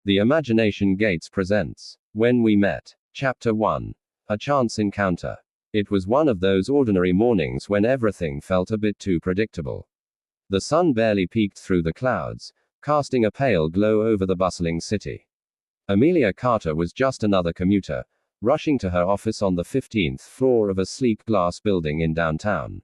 The Imagination Gates presents When We Met. Chapter 1. A Chance Encounter. It was one of those ordinary mornings when everything felt a bit too predictable. The sun barely peeked through the clouds, casting a pale glow over the bustling city. Amelia Carter was just another commuter, rushing to her office on the 15th floor of a sleek glass building in downtown.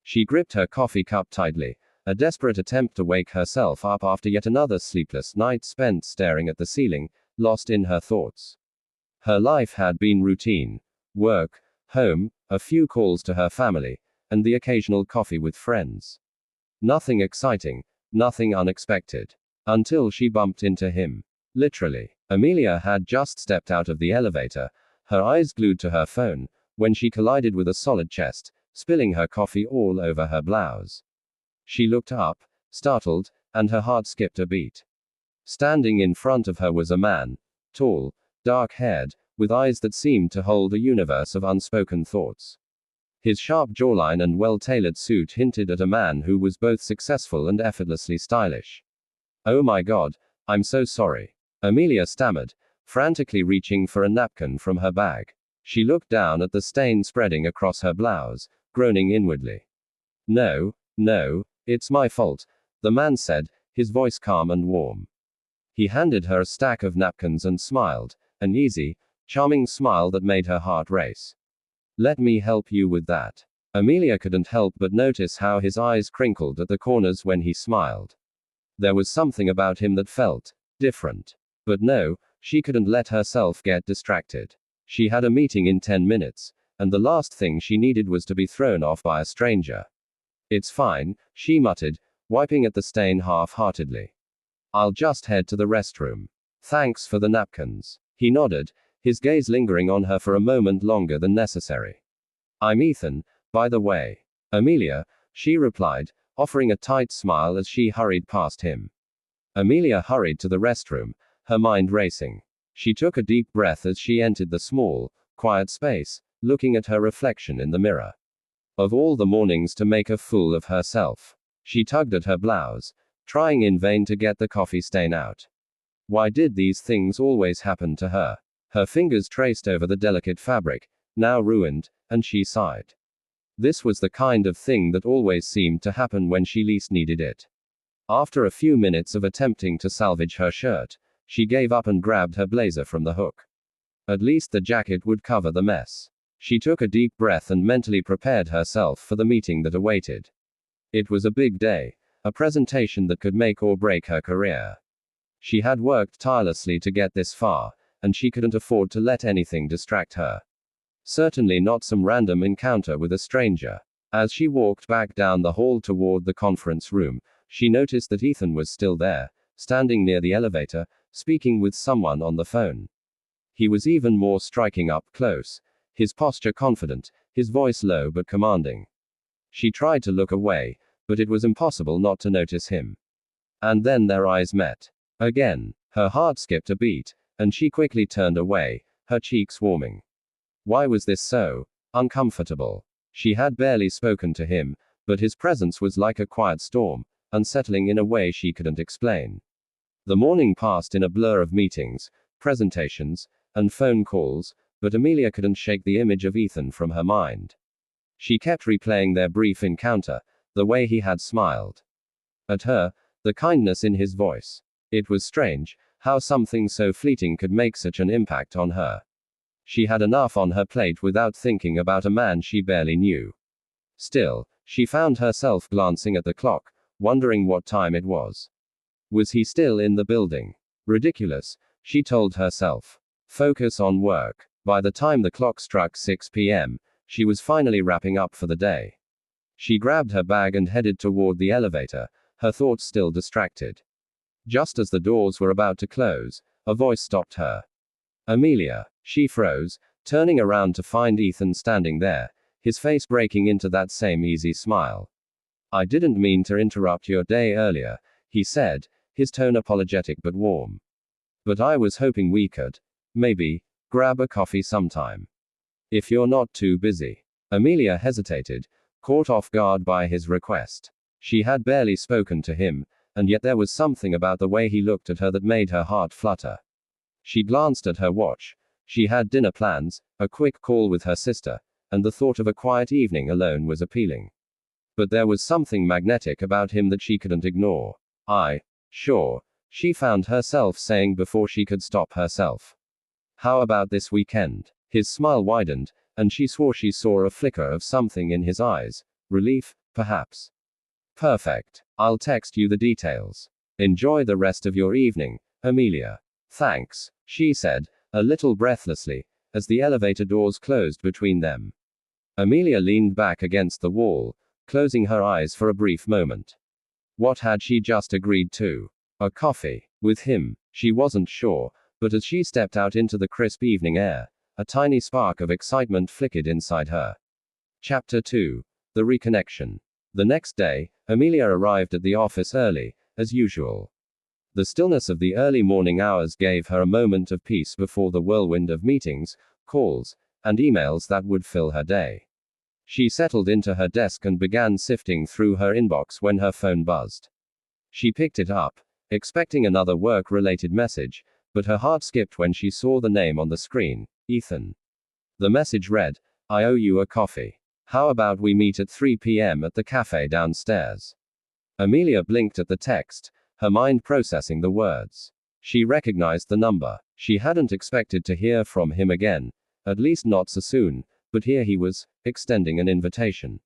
She gripped her coffee cup tightly, a desperate attempt to wake herself up after yet another sleepless night spent staring at the ceiling, lost in her thoughts. Her life had been routine: work, home, a few calls to her family, and the occasional coffee with friends. Nothing exciting, nothing unexpected. Until she bumped into him. Literally. Amelia had just stepped out of the elevator, her eyes glued to her phone, when she collided with a solid chest, spilling her coffee all over her blouse. She looked up, startled, and her heart skipped a beat. Standing in front of her was a man, tall, dark-haired, with eyes that seemed to hold a universe of unspoken thoughts. His sharp jawline and well-tailored suit hinted at a man who was both successful and effortlessly stylish. "Oh my God, I'm so sorry," Amelia stammered, frantically reaching for a napkin from her bag. She looked down at the stain spreading across her blouse, groaning inwardly. No, it's my fault," the man said, his voice calm and warm. He handed her a stack of napkins and smiled, an easy, charming smile that made her heart race. "Let me help you with that." Amelia couldn't help but notice how his eyes crinkled at the corners when he smiled. There was something about him that felt different. But no, she couldn't let herself get distracted. She had a meeting in 10 minutes, and the last thing she needed was to be thrown off by a stranger. "It's fine," she muttered, wiping at the stain half-heartedly. "I'll just head to the restroom. Thanks for the napkins." He nodded, his gaze lingering on her for a moment longer than necessary. "I'm Ethan, by the way." "Amelia," she replied, offering a tight smile as she hurried past him. Amelia hurried to the restroom, her mind racing. She took a deep breath as she entered the small, quiet space, looking at her reflection in the mirror. Of all the mornings to make a fool of herself. She tugged at her blouse, trying in vain to get the coffee stain out. Why did these things always happen to her? Her fingers traced over the delicate fabric, now ruined, and she sighed. This was the kind of thing that always seemed to happen when she least needed it. After a few minutes of attempting to salvage her shirt, she gave up and grabbed her blazer from the hook. At least the jacket would cover the mess. She took a deep breath and mentally prepared herself for the meeting that awaited. It was a big day, a presentation that could make or break her career. She had worked tirelessly to get this far, and she couldn't afford to let anything distract her. Certainly not some random encounter with a stranger. As she walked back down the hall toward the conference room, she noticed that Ethan was still there, standing near the elevator, speaking with someone on the phone. He was even more striking up close, his posture confident, his voice low but commanding. She tried to look away, but it was impossible not to notice him. And then their eyes met. Again, her heart skipped a beat, and she quickly turned away, her cheeks warming. Why was this so uncomfortable? She had barely spoken to him, but his presence was like a quiet storm, unsettling in a way she couldn't explain. The morning passed in a blur of meetings, presentations, and phone calls, but Amelia couldn't shake the image of Ethan from her mind. She kept replaying their brief encounter, the way he had smiled at her, the kindness in his voice. It was strange, how something so fleeting could make such an impact on her. She had enough on her plate without thinking about a man she barely knew. Still, she found herself glancing at the clock, wondering what time it was. Was he still in the building? Ridiculous, she told herself. Focus on work. By the time the clock struck 6 p.m., she was finally wrapping up for the day. She grabbed her bag and headed toward the elevator, her thoughts still distracted. Just as the doors were about to close, a voice stopped her. "Amelia." She froze, turning around to find Ethan standing there, his face breaking into that same easy smile. "I didn't mean to interrupt your day earlier," he said, his tone apologetic but warm. "But I was hoping we could, maybe, grab a coffee sometime. If you're not too busy." Amelia hesitated, caught off guard by his request. She had barely spoken to him, and yet there was something about the way he looked at her that made her heart flutter. She glanced at her watch. She had dinner plans, a quick call with her sister, and the thought of a quiet evening alone was appealing. But there was something magnetic about him that she couldn't ignore. Sure, she found herself saying before she could stop herself. How about this weekend? His smile widened, and she swore she saw a flicker of something in his eyes. Relief, perhaps. Perfect. I'll text you the details. Enjoy the rest of your evening, Amelia. Thanks, she said, a little breathlessly, as the elevator doors closed between them. Amelia leaned back against the wall, closing her eyes for a brief moment. What had she just agreed to? A coffee. With him, she wasn't sure, but as she stepped out into the crisp evening air, a tiny spark of excitement flickered inside her. Chapter 2. The Reconnection. The next day, Amelia arrived at the office early, as usual. The stillness of the early morning hours gave her a moment of peace before the whirlwind of meetings, calls, and emails that would fill her day. She settled into her desk and began sifting through her inbox when her phone buzzed. She picked it up, expecting another work-related message, but her heart skipped when she saw the name on the screen, Ethan. The message read, "I owe you a coffee. How about we meet at 3 p.m. at the cafe downstairs?" Amelia blinked at the text, her mind processing the words. She recognized the number. She hadn't expected to hear from him again, at least not so soon, but here he was, extending an invitation.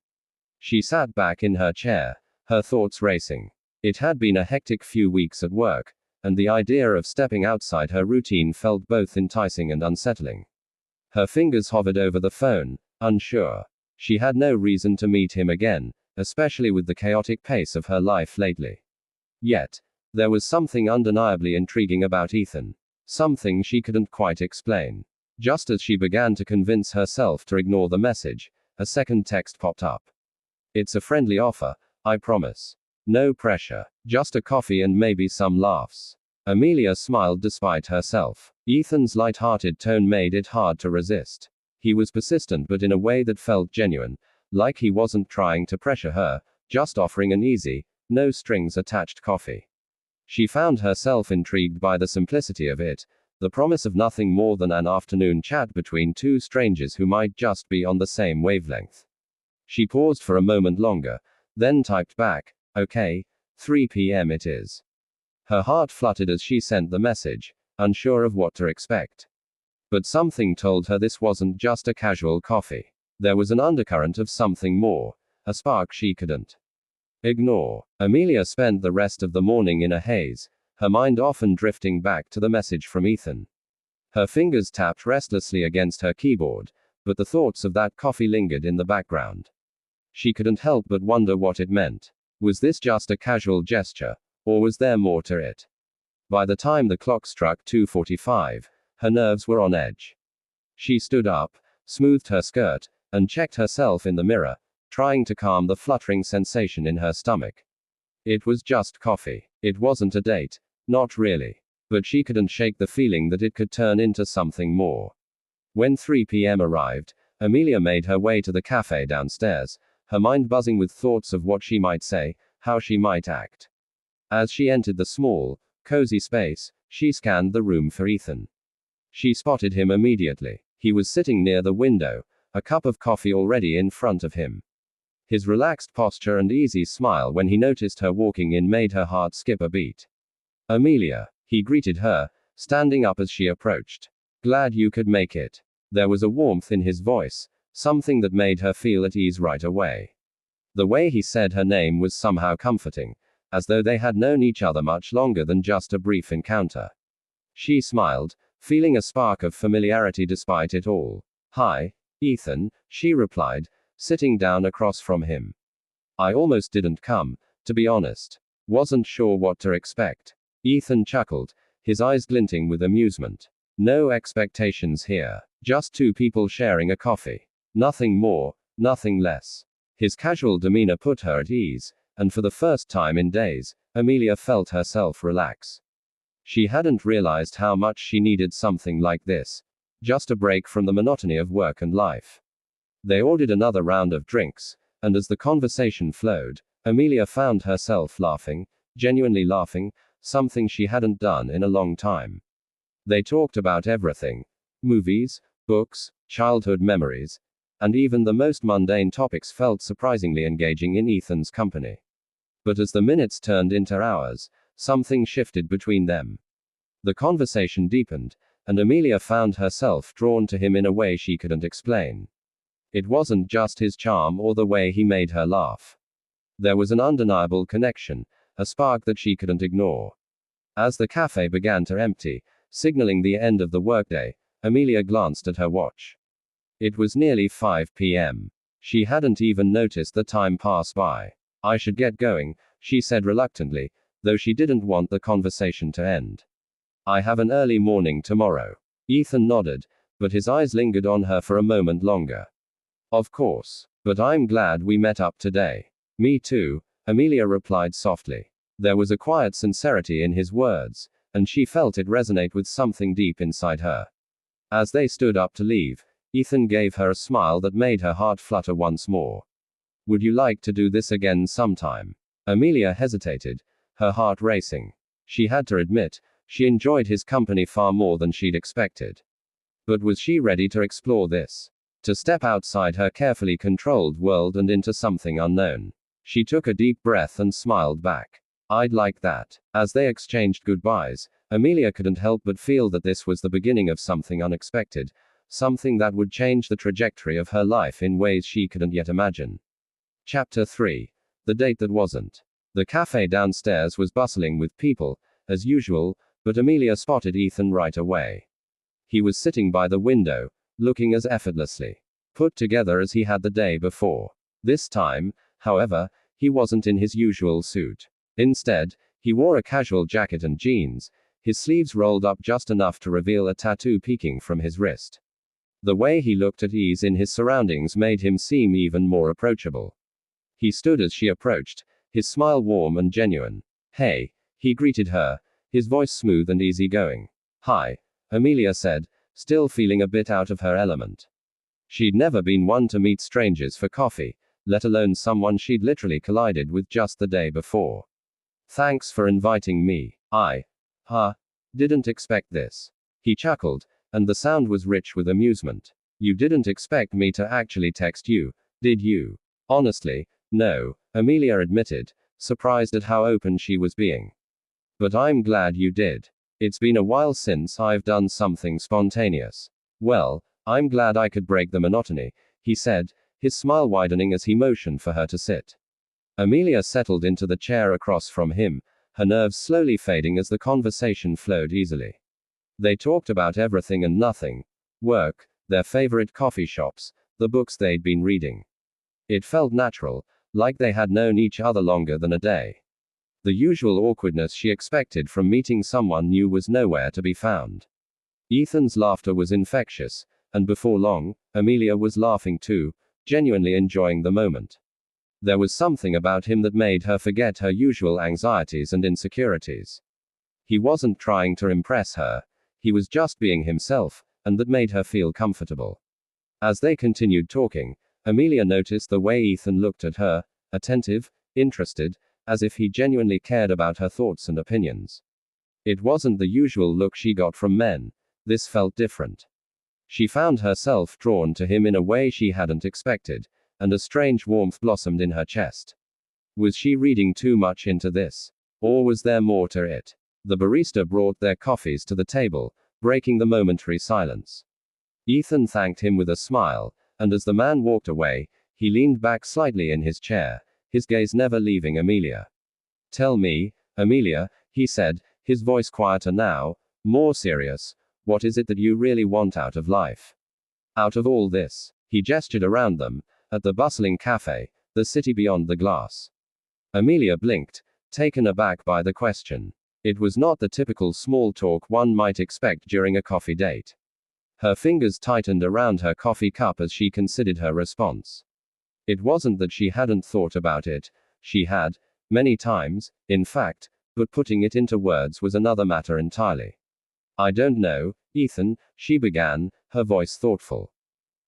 She sat back in her chair, her thoughts racing. It had been a hectic few weeks at work, and the idea of stepping outside her routine felt both enticing and unsettling. Her fingers hovered over the phone, unsure. She had no reason to meet him again, especially with the chaotic pace of her life lately. Yet, there was something undeniably intriguing about Ethan. Something she couldn't quite explain. Just as she began to convince herself to ignore the message, a second text popped up. "It's a friendly offer, I promise. No pressure. Just a coffee and maybe some laughs." Amelia smiled despite herself. Ethan's light-hearted tone made it hard to resist. He was persistent but in a way that felt genuine, like he wasn't trying to pressure her, just offering an easy, no-strings-attached coffee. She found herself intrigued by the simplicity of it, the promise of nothing more than an afternoon chat between two strangers who might just be on the same wavelength. She paused for a moment longer, then typed back, "Okay, 3 p.m. it is." Her heart fluttered as she sent the message, unsure of what to expect. But something told her this wasn't just a casual coffee. There was an undercurrent of something more, a spark she couldn't ignore. Amelia spent the rest of the morning in a haze, her mind often drifting back to the message from Ethan. Her fingers tapped restlessly against her keyboard, but the thoughts of that coffee lingered in the background. She couldn't help but wonder what it meant. Was this just a casual gesture, or was there more to it? By the time the clock struck 2:45, her nerves were on edge. She stood up, smoothed her skirt, and checked herself in the mirror, trying to calm the fluttering sensation in her stomach. It was just coffee. It wasn't a date. Not really. But she couldn't shake the feeling that it could turn into something more. When 3 p.m. arrived, Amelia made her way to the cafe downstairs, her mind buzzing with thoughts of what she might say, how she might act. As she entered the small, cozy space, she scanned the room for Ethan. She spotted him immediately. He was sitting near the window, a cup of coffee already in front of him. His relaxed posture and easy smile when he noticed her walking in made her heart skip a beat. "Amelia," he greeted her, standing up as she approached. "Glad you could make it." There was a warmth in his voice, something that made her feel at ease right away. The way he said her name was somehow comforting, as though they had known each other much longer than just a brief encounter. She smiled, feeling a spark of familiarity despite it all. "Hi, Ethan," she replied, sitting down across from him. "I almost didn't come, to be honest. Wasn't sure what to expect." Ethan chuckled, his eyes glinting with amusement. "No expectations here. Just two people sharing a coffee. Nothing more, nothing less." His casual demeanor put her at ease, and for the first time in days, Amelia felt herself relax. She hadn't realized how much she needed something like this. Just a break from the monotony of work and life. They ordered another round of drinks, and as the conversation flowed, Amelia found herself laughing, genuinely laughing, something she hadn't done in a long time. They talked about everything: movies, books, childhood memories, and even the most mundane topics felt surprisingly engaging in Ethan's company. But as the minutes turned into hours, something shifted between them. The conversation deepened, and Amelia found herself drawn to him in a way she couldn't explain. It wasn't just his charm or the way he made her laugh. There was an undeniable connection, a spark that she couldn't ignore. As the cafe began to empty, signaling the end of the workday, Amelia glanced at her watch. It was nearly 5 p.m. She hadn't even noticed the time pass by. "I should get going," she said reluctantly, though she didn't want the conversation to end. "I have an early morning tomorrow." Ethan nodded, but his eyes lingered on her for a moment longer. "Of course. But I'm glad we met up today." "Me too," Amelia replied softly. There was a quiet sincerity in his words, and she felt it resonate with something deep inside her. As they stood up to leave, Ethan gave her a smile that made her heart flutter once more. "Would you like to do this again sometime?" Amelia hesitated, her heart racing. She had to admit, she enjoyed his company far more than she'd expected. But was she ready to explore this? To step outside her carefully controlled world and into something unknown? She took a deep breath and smiled back. "I'd like that." As they exchanged goodbyes, Amelia couldn't help but feel that this was the beginning of something unexpected, something that would change the trajectory of her life in ways she couldn't yet imagine. Chapter 3. The Date That Wasn't. The cafe downstairs was bustling with people, as usual, but Amelia spotted Ethan right away. He was sitting by the window, looking as effortlessly put together as he had the day before. This time, however, he wasn't in his usual suit. Instead, he wore a casual jacket and jeans, his sleeves rolled up just enough to reveal a tattoo peeking from his wrist. The way he looked at ease in his surroundings made him seem even more approachable. He stood as she approached, his smile warm and genuine. "Hey," he greeted her, his voice smooth and easygoing. "Hi," Amelia said, still feeling a bit out of her element. She'd never been one to meet strangers for coffee, let alone someone she'd literally collided with just the day before. "Thanks for inviting me. Didn't expect this." He chuckled, and the sound was rich with amusement. "You didn't expect me to actually text you, did you?" "Honestly, no," Amelia admitted, surprised at how open she was being. "But I'm glad you did. It's been a while since I've done something spontaneous." "Well, I'm glad I could break the monotony," he said, his smile widening as he motioned for her to sit. Amelia settled into the chair across from him, her nerves slowly fading as the conversation flowed easily. They talked about everything and nothing: work, their favorite coffee shops, the books they'd been reading. It felt natural, like they had known each other longer than a day. The usual awkwardness she expected from meeting someone new was nowhere to be found. Ethan's laughter was infectious, and before long, Amelia was laughing too, genuinely enjoying the moment. There was something about him that made her forget her usual anxieties and insecurities. He wasn't trying to impress her, he was just being himself, and that made her feel comfortable. As they continued talking, Amelia noticed the way Ethan looked at her, attentive, interested, as if he genuinely cared about her thoughts and opinions. It wasn't the usual look she got from men, this felt different. She found herself drawn to him in a way she hadn't expected, and a strange warmth blossomed in her chest. Was she reading too much into this? Or was there more to it? The barista brought their coffees to the table, breaking the momentary silence. Ethan thanked him with a smile, and as the man walked away, he leaned back slightly in his chair, his gaze never leaving Amelia. "Tell me, Amelia," he said, his voice quieter now, more serious, "what is it that you really want out of life? Out of all this?" He gestured around them, at the bustling cafe, the city beyond the glass. Amelia blinked, taken aback by the question. It was not the typical small talk one might expect during a coffee date. Her fingers tightened around her coffee cup as she considered her response. It wasn't that she hadn't thought about it, she had, many times, in fact, but putting it into words was another matter entirely. "I don't know, Ethan," she began, her voice thoughtful.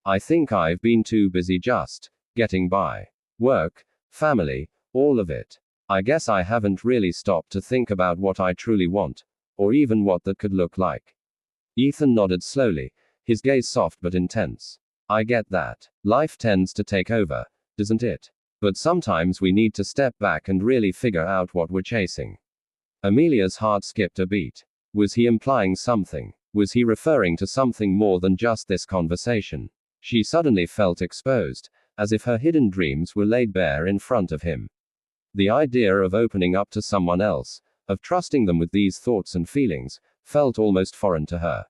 "I think I've been too busy just getting by. Work, family, all of it. I guess I haven't really stopped to think about what I truly want, or even what that could look like. Ethan nodded slowly, his gaze soft but intense. I get that. Life tends to take over, doesn't it? But sometimes we need to step back and really figure out what we're chasing. Amelia's heart skipped a beat. Was he implying something? Was he referring to something more than just this conversation? She suddenly felt exposed, as if her hidden dreams were laid bare in front of him. The idea of opening up to someone else, of trusting them with these thoughts and feelings, felt almost foreign to her.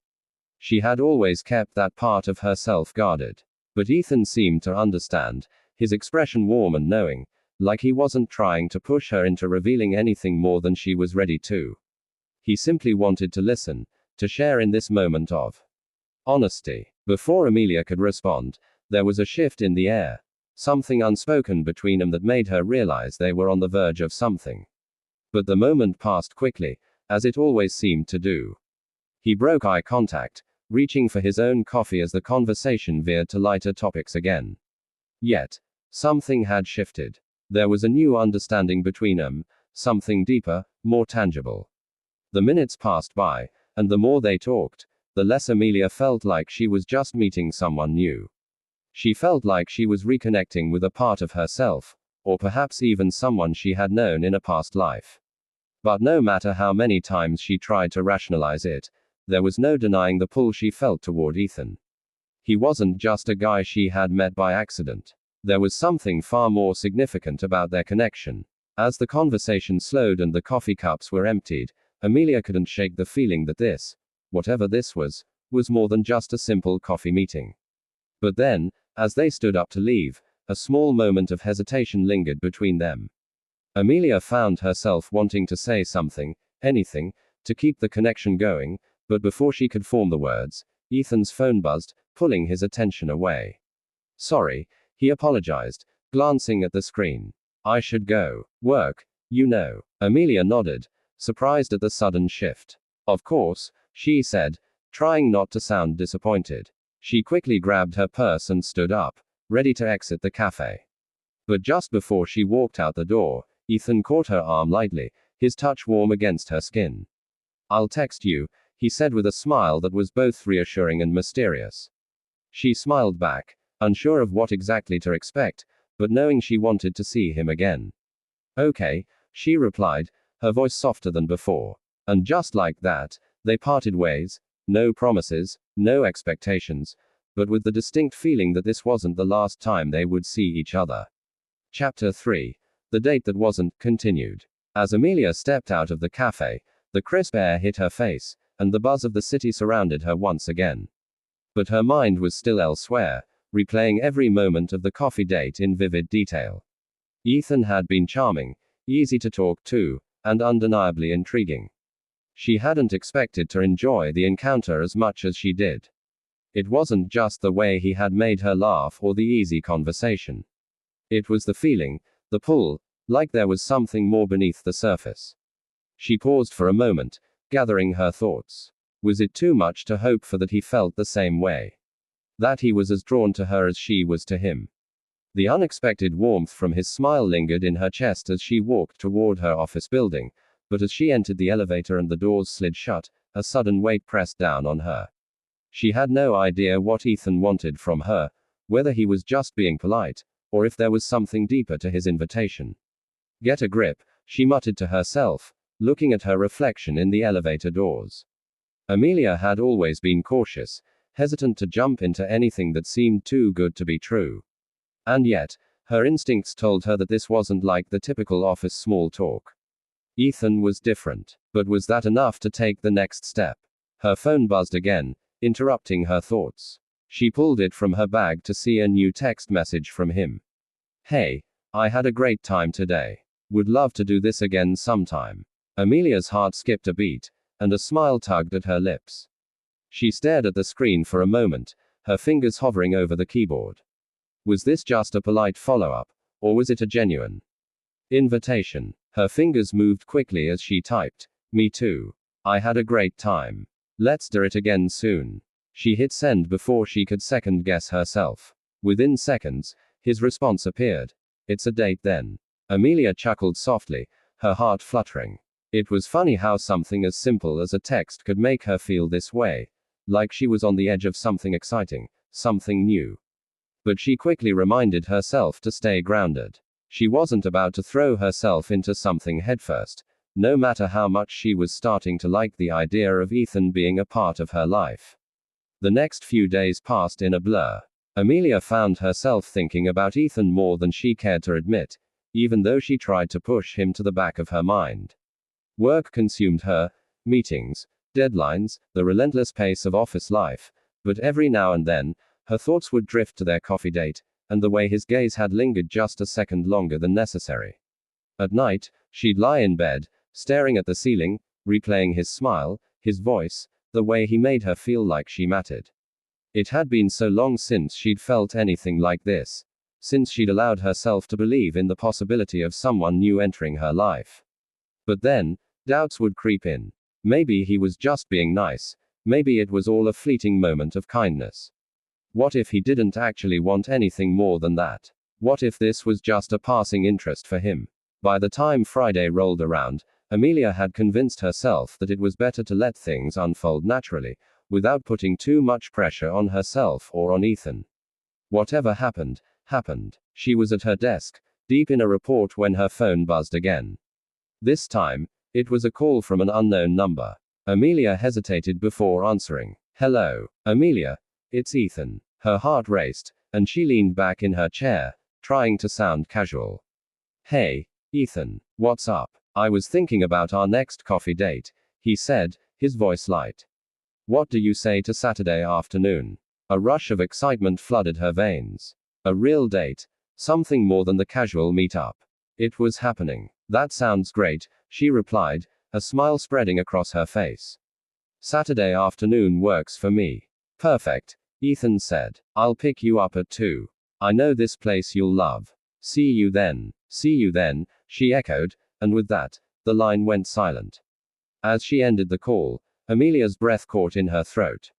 She had always kept that part of herself guarded. But Ethan seemed to understand, his expression warm and knowing, like he wasn't trying to push her into revealing anything more than she was ready to. He simply wanted to listen, to share in this moment of honesty. Before Amelia could respond, there was a shift in the air, something unspoken between them that made her realize they were on the verge of something. But the moment passed quickly, as it always seemed to do. He broke eye contact, reaching for his own coffee as the conversation veered to lighter topics again. Yet, something had shifted. There was a new understanding between them, something deeper, more tangible. The minutes passed by, and the more they talked, the less Amelia felt like she was just meeting someone new. She felt like she was reconnecting with a part of herself, or perhaps even someone she had known in a past life. But no matter how many times she tried to rationalize it, there was no denying the pull she felt toward Ethan. He wasn't just a guy she had met by accident. There was something far more significant about their connection. As the conversation slowed and the coffee cups were emptied, Amelia couldn't shake the feeling that this, whatever this was more than just a simple coffee meeting. But then, as they stood up to leave, a small moment of hesitation lingered between them. Amelia found herself wanting to say something, anything, to keep the connection going, but before she could form the words, Ethan's phone buzzed, pulling his attention away. Sorry, he apologized, glancing at the screen. I should go. Work, you know. Amelia nodded, surprised at the sudden shift. Of course, she said, trying not to sound disappointed. She quickly grabbed her purse and stood up, ready to exit the cafe. But just before she walked out the door, Ethan caught her arm lightly, his touch warm against her skin. I'll text you, he said with a smile that was both reassuring and mysterious. She smiled back, unsure of what exactly to expect, but knowing she wanted to see him again. Okay, she replied, her voice softer than before. And just like that, they parted ways, no promises, no expectations, but with the distinct feeling that this wasn't the last time they would see each other. Chapter 3. The Date That Wasn't, continued. As Amelia stepped out of the cafe, the crisp air hit her face, and the buzz of the city surrounded her once again. But her mind was still elsewhere, replaying every moment of the coffee date in vivid detail. Ethan had been charming, easy to talk to, and undeniably intriguing. She hadn't expected to enjoy the encounter as much as she did. It wasn't just the way he had made her laugh or the easy conversation. It was the feeling, the pull, like there was something more beneath the surface. She paused for a moment, gathering her thoughts. Was it too much to hope for that he felt the same way? That he was as drawn to her as she was to him? The unexpected warmth from his smile lingered in her chest as she walked toward her office building, but as she entered the elevator and the doors slid shut, a sudden weight pressed down on her. She had no idea what Ethan wanted from her, whether he was just being polite, or if there was something deeper to his invitation. Get a grip, she muttered to herself, looking at her reflection in the elevator doors. Amelia had always been cautious, hesitant to jump into anything that seemed too good to be true. And yet, her instincts told her that this wasn't like the typical office small talk. Ethan was different. But was that enough to take the next step? Her phone buzzed again, interrupting her thoughts. She pulled it from her bag to see a new text message from him. Hey, I had a great time today. Would love to do this again sometime. Amelia's heart skipped a beat, and a smile tugged at her lips. She stared at the screen for a moment, her fingers hovering over the keyboard. Was this just a polite follow-up, or was it a genuine invitation? Her fingers moved quickly as she typed, me too. I had a great time. Let's do it again soon. She hit send before she could second guess herself. Within seconds, his response appeared. It's a date then. Amelia chuckled softly, her heart fluttering. It was funny how something as simple as a text could make her feel this way, like she was on the edge of something exciting, something new. But she quickly reminded herself to stay grounded. She wasn't about to throw herself into something headfirst, no matter how much she was starting to like the idea of Ethan being a part of her life. The next few days passed in a blur. Amelia found herself thinking about Ethan more than she cared to admit, even though she tried to push him to the back of her mind. Work consumed her, meetings, deadlines, the relentless pace of office life, but every now and then, her thoughts would drift to their coffee date, and the way his gaze had lingered just a second longer than necessary. At night, she'd lie in bed, staring at the ceiling, replaying his smile, his voice, the way he made her feel like she mattered. It had been so long since she'd felt anything like this, since she'd allowed herself to believe in the possibility of someone new entering her life. But then, doubts would creep in. Maybe he was just being nice, maybe it was all a fleeting moment of kindness. What if he didn't actually want anything more than that? What if this was just a passing interest for him? By the time Friday rolled around, Amelia had convinced herself that it was better to let things unfold naturally, without putting too much pressure on herself or on Ethan. Whatever happened, happened. She was at her desk, deep in a report when her phone buzzed again. This time, it was a call from an unknown number. Amelia hesitated before answering. Hello, Amelia. It's Ethan. Her heart raced, and she leaned back in her chair, trying to sound casual. Hey, Ethan, what's up? I was thinking about our next coffee date, he said, his voice light. What do you say to Saturday afternoon? A rush of excitement flooded her veins. A real date, something more than the casual meet-up. It was happening. That sounds great, she replied, a smile spreading across her face. Saturday afternoon works for me. Perfect, Ethan said. I'll pick you up at 2. I know this place you'll love. See you then. See you then, she echoed, and with that, the line went silent. As she ended the call, Amelia's breath caught in her throat.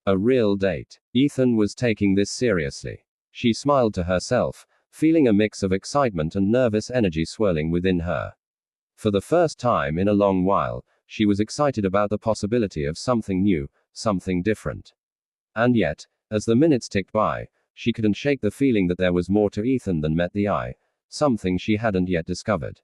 A real date. Ethan was taking this seriously. She smiled to herself, feeling a mix of excitement and nervous energy swirling within her. For the first time in a long while, she was excited about the possibility of something new, something different. And yet, as the minutes ticked by, she couldn't shake the feeling that there was more to Ethan than met the eye, something she hadn't yet discovered.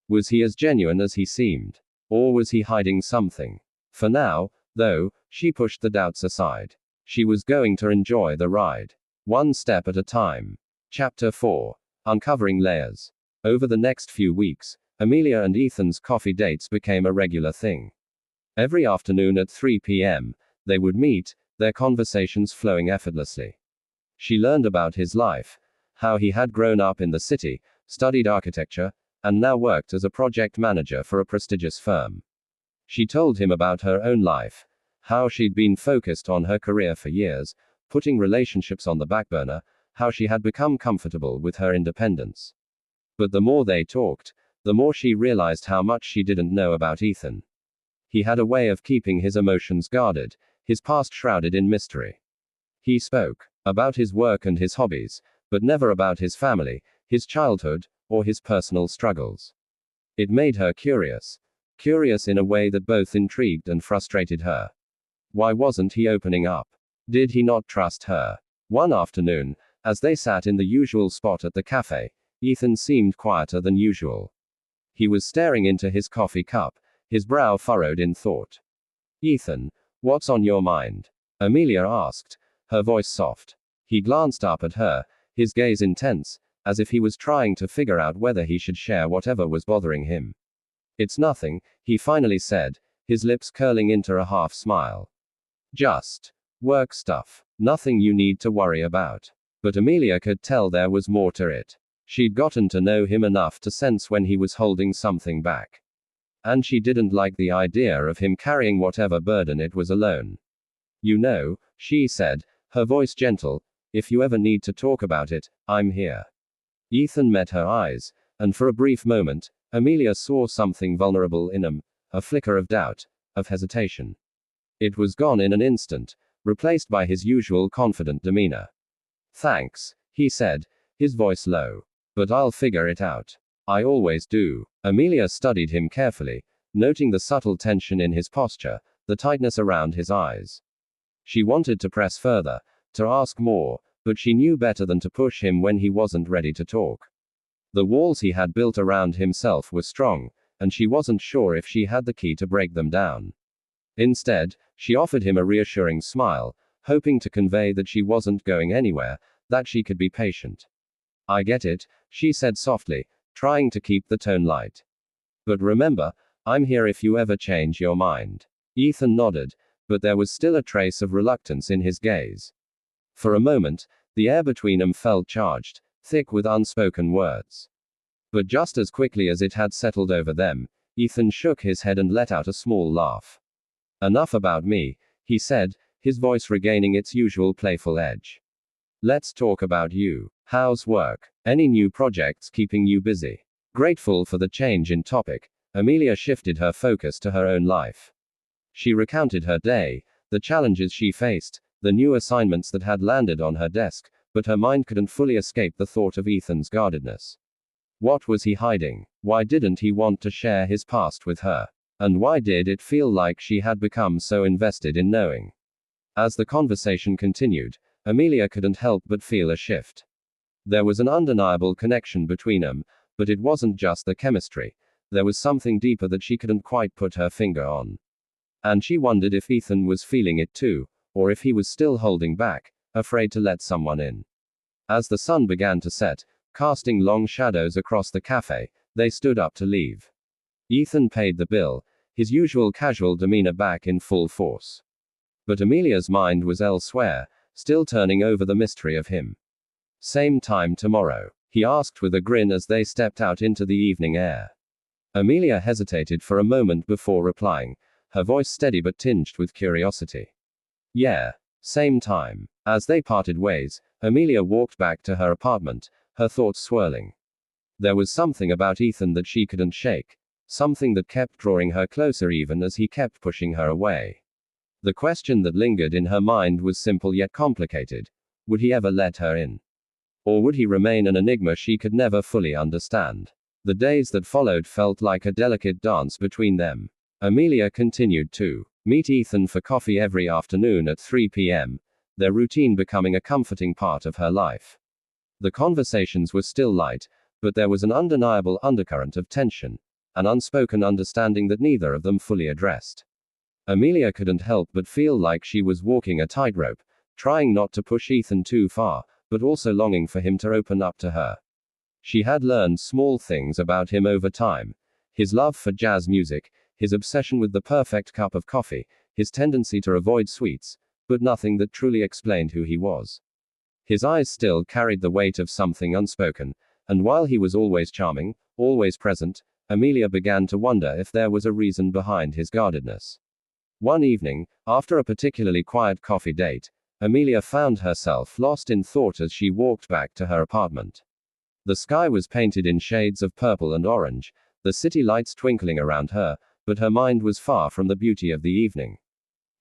Was he as genuine as he seemed? Or was he hiding something? For now, though, she pushed the doubts aside. She was going to enjoy the ride. One step at a time. Chapter 4. Uncovering Layers. Over the next few weeks, Amelia and Ethan's coffee dates became a regular thing. Every afternoon at 3 p.m., they would meet, their conversations flowing effortlessly. She learned about his life, how he had grown up in the city, studied architecture, and now worked as a project manager for a prestigious firm. She told him about her own life, how she'd been focused on her career for years, putting relationships on the back burner, how she had become comfortable with her independence. But the more they talked, the more she realized how much she didn't know about Ethan. He had a way of keeping his emotions guarded, his past shrouded in mystery. He spoke about his work and his hobbies, but never about his family, his childhood, or his personal struggles. It made her curious. Curious in a way that both intrigued and frustrated her. Why wasn't he opening up? Did he not trust her? One afternoon, as they sat in the usual spot at the cafe, Ethan seemed quieter than usual. He was staring into his coffee cup, his brow furrowed in thought. Ethan, what's on your mind? Amelia asked, her voice soft. He glanced up at her, his gaze intense, as if he was trying to figure out whether he should share whatever was bothering him. It's nothing, he finally said, his lips curling into a half smile. Just work stuff. Nothing you need to worry about. But Amelia could tell there was more to it. She'd gotten to know him enough to sense when he was holding something back. And she didn't like the idea of him carrying whatever burden it was alone. You know, she said, her voice gentle, if you ever need to talk about it, I'm here. Ethan met her eyes, and for a brief moment, Amelia saw something vulnerable in him, a flicker of doubt, of hesitation. It was gone in an instant, replaced by his usual confident demeanor. Thanks, he said, his voice low. But I'll figure it out. I always do. Amelia studied him carefully, noting the subtle tension in his posture, the tightness around his eyes. She wanted to press further, to ask more, but she knew better than to push him when he wasn't ready to talk. The walls he had built around himself were strong, and she wasn't sure if she had the key to break them down. Instead, she offered him a reassuring smile, hoping to convey that she wasn't going anywhere, that she could be patient. I get it, she said softly, trying to keep the tone light. But remember, I'm here if you ever change your mind. Ethan nodded, but there was still a trace of reluctance in his gaze. For a moment, the air between them felt charged, thick with unspoken words. But just as quickly as it had settled over them, Ethan shook his head and let out a small laugh. Enough about me, he said, his voice regaining its usual playful edge. Let's talk about you. How's work? Any new projects keeping you busy? Grateful for the change in topic, Amelia shifted her focus to her own life. She recounted her day, the challenges she faced, the new assignments that had landed on her desk, but her mind couldn't fully escape the thought of Ethan's guardedness. What was he hiding? Why didn't he want to share his past with her? And why did it feel like she had become so invested in knowing? As the conversation continued, Amelia couldn't help but feel a shift. There was an undeniable connection between them, but it wasn't just the chemistry. There was something deeper that she couldn't quite put her finger on. And she wondered if Ethan was feeling it too, or if he was still holding back, afraid to let someone in. As the sun began to set, casting long shadows across the cafe, they stood up to leave. Ethan paid the bill, his usual casual demeanor back in full force. But Amelia's mind was elsewhere, still turning over the mystery of him. Same time tomorrow? He asked with a grin as they stepped out into the evening air. Amelia hesitated for a moment before replying, her voice steady but tinged with curiosity. Yeah, same time. As they parted ways, Amelia walked back to her apartment, her thoughts swirling. There was something about Ethan that she couldn't shake, something that kept drawing her closer even as he kept pushing her away. The question that lingered in her mind was simple yet complicated. Would he ever let her in? Or would he remain an enigma she could never fully understand? The days that followed felt like a delicate dance between them. Amelia continued to meet Ethan for coffee every afternoon at 3 p.m., their routine becoming a comforting part of her life. The conversations were still light, but there was an undeniable undercurrent of tension, an unspoken understanding that neither of them fully addressed. Amelia couldn't help but feel like she was walking a tightrope, trying not to push Ethan too far, but also longing for him to open up to her. She had learned small things about him over time: his love for jazz music, his obsession with the perfect cup of coffee, his tendency to avoid sweets, but nothing that truly explained who he was. His eyes still carried the weight of something unspoken, and while he was always charming, always present, Amelia began to wonder if there was a reason behind his guardedness. One evening, after a particularly quiet coffee date, Amelia found herself lost in thought as she walked back to her apartment. The sky was painted in shades of purple and orange, the city lights twinkling around her, but her mind was far from the beauty of the evening.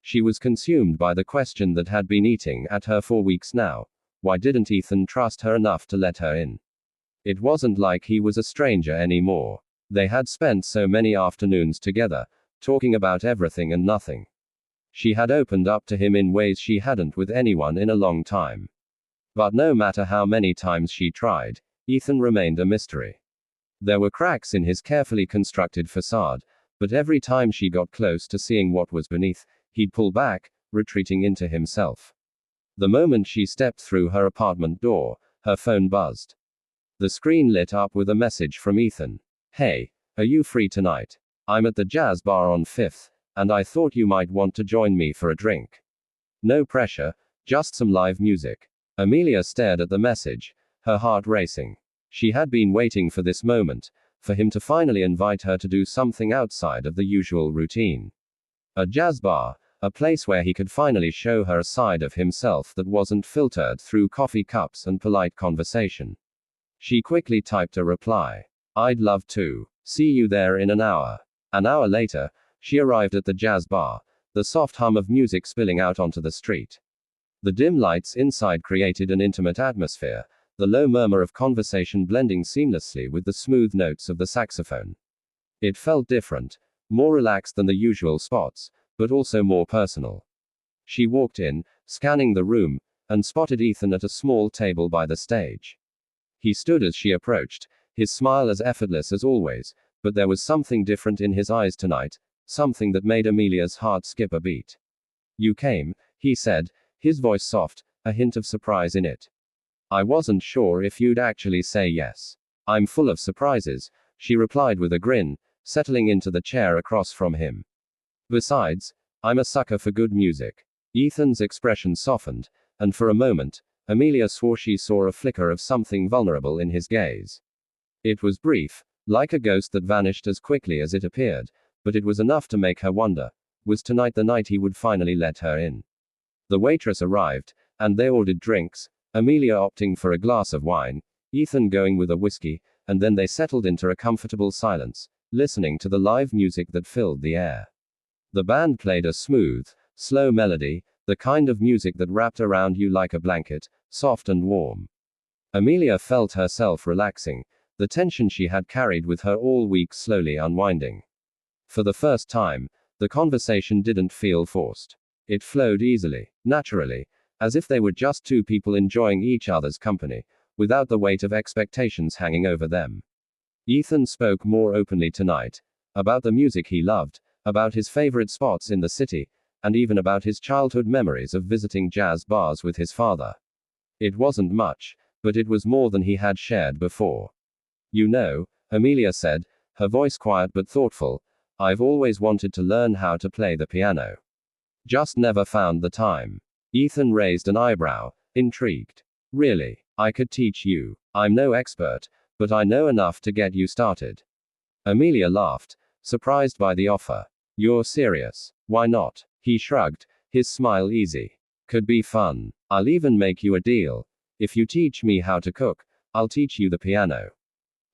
She was consumed by the question that had been eating at her for weeks now: why didn't Ethan trust her enough to let her in? It wasn't like he was a stranger anymore. They had spent so many afternoons together, talking about everything and nothing. She had opened up to him in ways she hadn't with anyone in a long time. But no matter how many times she tried, Ethan remained a mystery. There were cracks in his carefully constructed facade, but every time she got close to seeing what was beneath, he'd pull back, retreating into himself. The moment she stepped through her apartment door, her phone buzzed. The screen lit up with a message from Ethan. Hey, are you free tonight? I'm at the jazz bar on 5th, and I thought you might want to join me for a drink. No pressure, just some live music. Amelia stared at the message, her heart racing. She had been waiting for this moment, for him to finally invite her to do something outside of the usual routine. A jazz bar, a place where he could finally show her a side of himself that wasn't filtered through coffee cups and polite conversation. She quickly typed a reply. I'd love to. See you there in an hour. An hour later, she arrived at the jazz bar, the soft hum of music spilling out onto the street. The dim lights inside created an intimate atmosphere, the low murmur of conversation blending seamlessly with the smooth notes of the saxophone. It felt different, more relaxed than the usual spots, but also more personal. She walked in, scanning the room, and spotted Ethan at a small table by the stage. He stood as she approached, his smile as effortless as always, but there was something different in his eyes tonight, something that made Amelia's heart skip a beat. "You came," he said, his voice soft, a hint of surprise in it. "I wasn't sure if you'd actually say yes." "I'm full of surprises," she replied with a grin, settling into the chair across from him. "Besides, I'm a sucker for good music." Ethan's expression softened, and for a moment, Amelia swore she saw a flicker of something vulnerable in his gaze. It was brief, like a ghost that vanished as quickly as it appeared, but it was enough to make her wonder, was tonight the night he would finally let her in? The waitress arrived, and they ordered drinks, Amelia opting for a glass of wine, Ethan going with a whiskey, and then they settled into a comfortable silence, listening to the live music that filled the air. The band played a smooth, slow melody, the kind of music that wrapped around you like a blanket, soft and warm. Amelia felt herself relaxing, the tension she had carried with her all week slowly unwinding. For the first time, the conversation didn't feel forced. It flowed easily, naturally, as if they were just two people enjoying each other's company, without the weight of expectations hanging over them. Ethan spoke more openly tonight, about the music he loved, about his favorite spots in the city, and even about his childhood memories of visiting jazz bars with his father. It wasn't much, but it was more than he had shared before. "You know," Amelia said, her voice quiet but thoughtful, "I've always wanted to learn how to play the piano. Just never found the time." Ethan raised an eyebrow, intrigued. "Really? I could teach you. I'm no expert, but I know enough to get you started." Amelia laughed, surprised by the offer. "You're serious? Why not?" He shrugged, his smile easy. "Could be fun. I'll even make you a deal. If you teach me how to cook, I'll teach you the piano."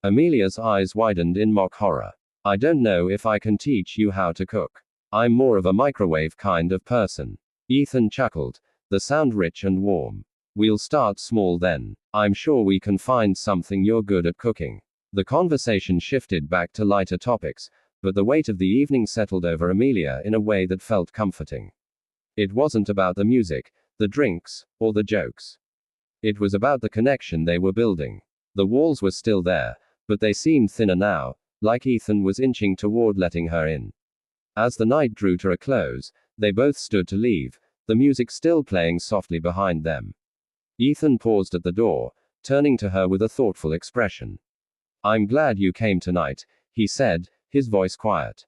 Amelia's eyes widened in mock horror. "I don't know if I can teach you how to cook. I'm more of a microwave kind of person." Ethan chuckled, the sound rich and warm. "We'll start small then. I'm sure we can find something you're good at cooking." The conversation shifted back to lighter topics, but the weight of the evening settled over Amelia in a way that felt comforting. It wasn't about the music, the drinks, or the jokes. It was about the connection they were building. The walls were still there, but they seemed thinner now, like Ethan was inching toward letting her in. As the night drew to a close, they both stood to leave, the music still playing softly behind them. Ethan paused at the door, turning to her with a thoughtful expression. "I'm glad you came tonight," he said, his voice quiet.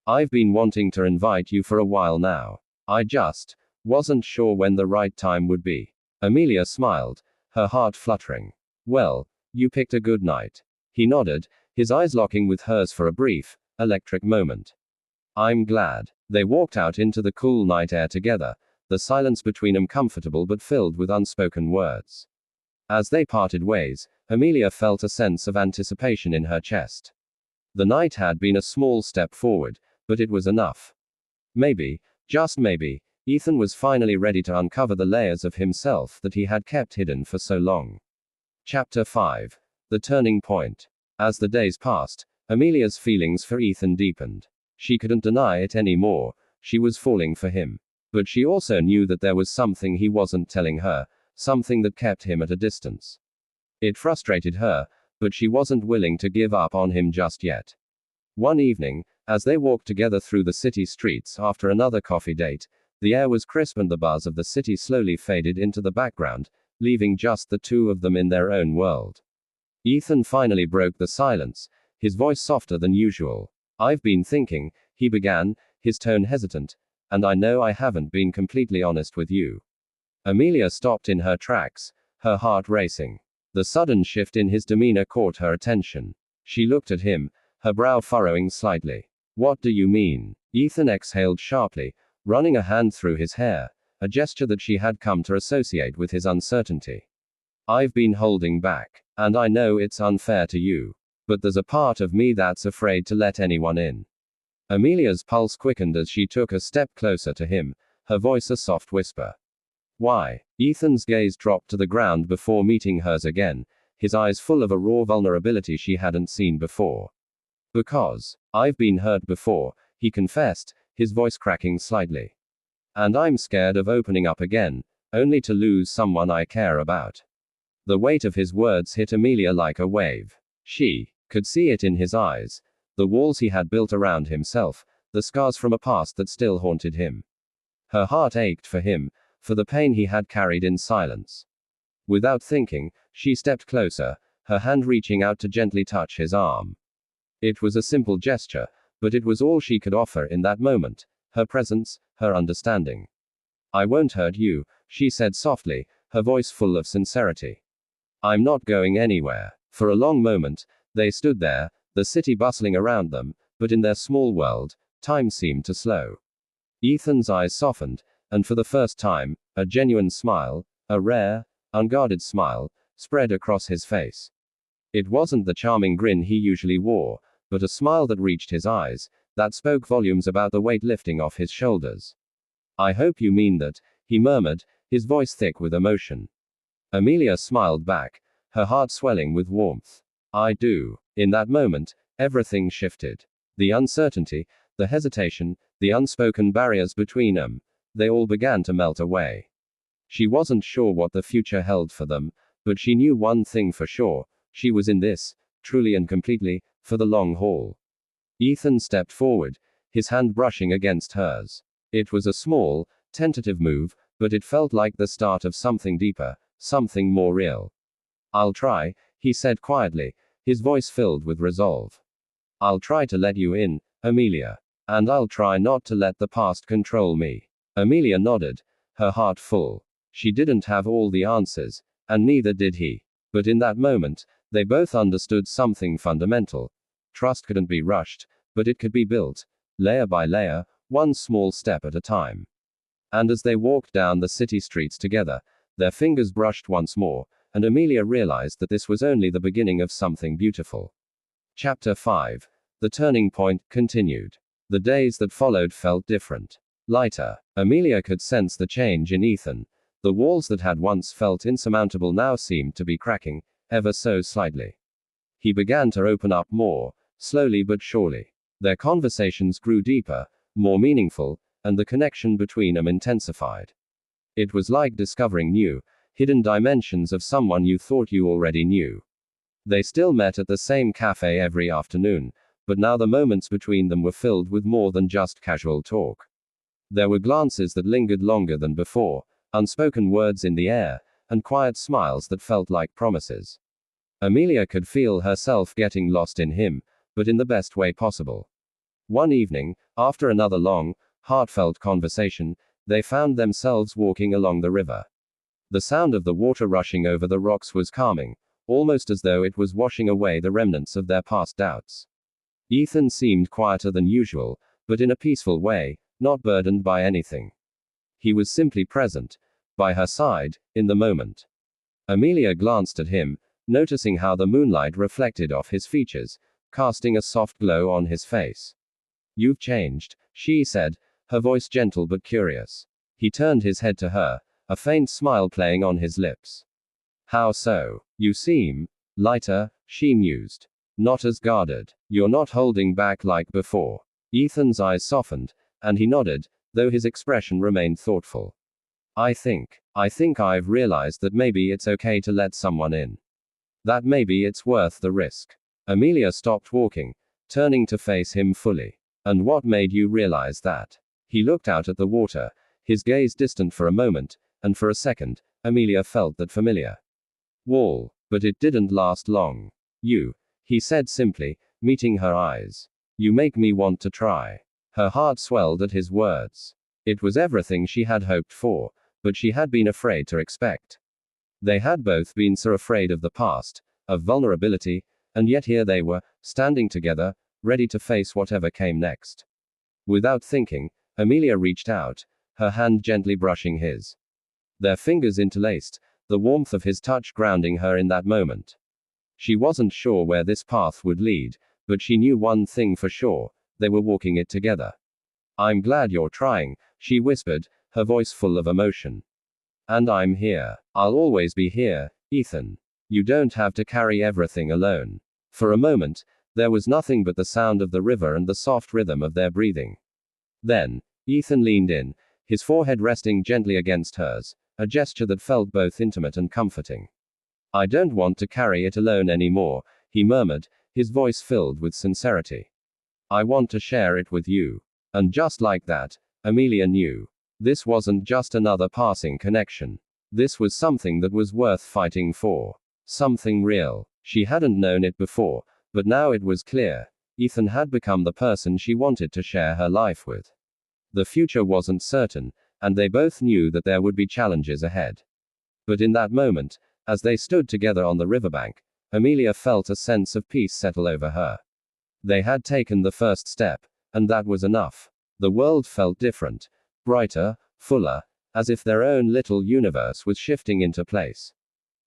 "I've been wanting to invite you for a while now. I just wasn't sure when the right time would be." Amelia smiled, her heart fluttering. "Well, you picked a good night." He nodded, his eyes locking with hers for a brief, electric moment. "I'm glad." They walked out into the cool night air together, the silence between them comfortable but filled with unspoken words. As they parted ways, Amelia felt a sense of anticipation in her chest. The night had been a small step forward, but it was enough. Maybe, just maybe, Ethan was finally ready to uncover the layers of himself that he had kept hidden for so long. Chapter 5. The Turning Point. As the days passed, Amelia's feelings for Ethan deepened. She couldn't deny it anymore, she was falling for him. But she also knew that there was something he wasn't telling her, something that kept him at a distance. It frustrated her, but she wasn't willing to give up on him just yet. One evening, as they walked together through the city streets after another coffee date, the air was crisp and the buzz of the city slowly faded into the background, leaving just the two of them in their own world. Ethan finally broke the silence, his voice softer than usual. "I've been thinking," he began, his tone hesitant, "and I know I haven't been completely honest with you." Amelia stopped in her tracks, her heart racing. The sudden shift in his demeanor caught her attention. She looked at him, her brow furrowing slightly. "What do you mean?" Ethan exhaled sharply, running a hand through his hair, a gesture that she had come to associate with his uncertainty. "I've been holding back. And I know it's unfair to you. But there's a part of me that's afraid to let anyone in." Amelia's pulse quickened as she took a step closer to him, her voice a soft whisper. Why? Ethan's gaze dropped to the ground before meeting hers again, his eyes full of a raw vulnerability she hadn't seen before. Because I've been hurt before, he confessed, his voice cracking slightly. And I'm scared of opening up again, only to lose someone I care about. The weight of his words hit Amelia like a wave. She could see it in his eyes, the walls he had built around himself, the scars from a past that still haunted him. Her heart ached for him, for the pain he had carried in silence. Without thinking, she stepped closer, her hand reaching out to gently touch his arm. It was a simple gesture, but it was all she could offer in that moment, her presence, her understanding. I won't hurt you, she said softly, her voice full of sincerity. I'm not going anywhere. For a long moment, they stood there, the city bustling around them, but in their small world, time seemed to slow. Ethan's eyes softened, and for the first time, a genuine smile, a rare, unguarded smile, spread across his face. It wasn't the charming grin he usually wore, but a smile that reached his eyes, that spoke volumes about the weight lifting off his shoulders. I hope you mean that, he murmured, his voice thick with emotion. Amelia smiled back, her heart swelling with warmth. I do. In that moment, everything shifted. The uncertainty, the hesitation, the unspoken barriers between them, they all began to melt away. She wasn't sure what the future held for them, but she knew one thing for sure, she was in this, truly and completely, for the long haul. Ethan stepped forward, his hand brushing against hers. It was a small, tentative move, but it felt like the start of something deeper, something more real. I'll try, he said quietly, his voice filled with resolve. I'll try to let you in, Amelia. And I'll try not to let the past control me. Amelia nodded, her heart full. She didn't have all the answers, and neither did he. But in that moment, they both understood something fundamental. Trust couldn't be rushed, but it could be built, layer by layer, one small step at a time. And as they walked down the city streets together, their fingers brushed once more, and Amelia realized that this was only the beginning of something beautiful. Chapter 5. The Turning Point continued. The days that followed felt different. Lighter. Amelia could sense the change in Ethan. The walls that had once felt insurmountable now seemed to be cracking, ever so slightly. He began to open up more, slowly but surely. Their conversations grew deeper, more meaningful, and the connection between them intensified. It was like discovering new, hidden dimensions of someone you thought you already knew. They still met at the same cafe every afternoon, but now the moments between them were filled with more than just casual talk. There were glances that lingered longer than before, unspoken words in the air, and quiet smiles that felt like promises. Amelia could feel herself getting lost in him, but in the best way possible. One evening, after another long, heartfelt conversation, they found themselves walking along the river. The sound of the water rushing over the rocks was calming, almost as though it was washing away the remnants of their past doubts. Ethan seemed quieter than usual, but in a peaceful way, not burdened by anything. He was simply present, by her side, in the moment. Amelia glanced at him, noticing how the moonlight reflected off his features, casting a soft glow on his face. You've changed, she said, her voice gentle but curious. He turned his head to her, a faint smile playing on his lips. How so? You seem lighter, she mused. Not as guarded. You're not holding back like before. Ethan's eyes softened, and he nodded, though his expression remained thoughtful. I think I've realized that maybe it's okay to let someone in. That maybe it's worth the risk. Amelia stopped walking, turning to face him fully. And what made you realize that? He looked out at the water, his gaze distant for a moment, and for a second, Amelia felt that familiar wall. But it didn't last long. You, he said simply, meeting her eyes. You make me want to try. Her heart swelled at his words. It was everything she had hoped for, but she had been afraid to expect. They had both been so afraid of the past, of vulnerability, and yet here they were, standing together, ready to face whatever came next. Without thinking, Amelia reached out, her hand gently brushing his. Their fingers interlaced, the warmth of his touch grounding her in that moment. She wasn't sure where this path would lead, but she knew one thing for sure, they were walking it together. I'm glad you're trying, she whispered, her voice full of emotion. And I'm here. I'll always be here, Ethan. You don't have to carry everything alone. For a moment, there was nothing but the sound of the river and the soft rhythm of their breathing. Then, Ethan leaned in, his forehead resting gently against hers, a gesture that felt both intimate and comforting. I don't want to carry it alone anymore, he murmured, his voice filled with sincerity. I want to share it with you. And just like that, Amelia knew. This wasn't just another passing connection. This was something that was worth fighting for. Something real. She hadn't known it before, but now it was clear. Ethan had become the person she wanted to share her life with. The future wasn't certain, and they both knew that there would be challenges ahead. But in that moment, as they stood together on the riverbank, Amelia felt a sense of peace settle over her. They had taken the first step, and that was enough. The world felt different, brighter, fuller, as if their own little universe was shifting into place.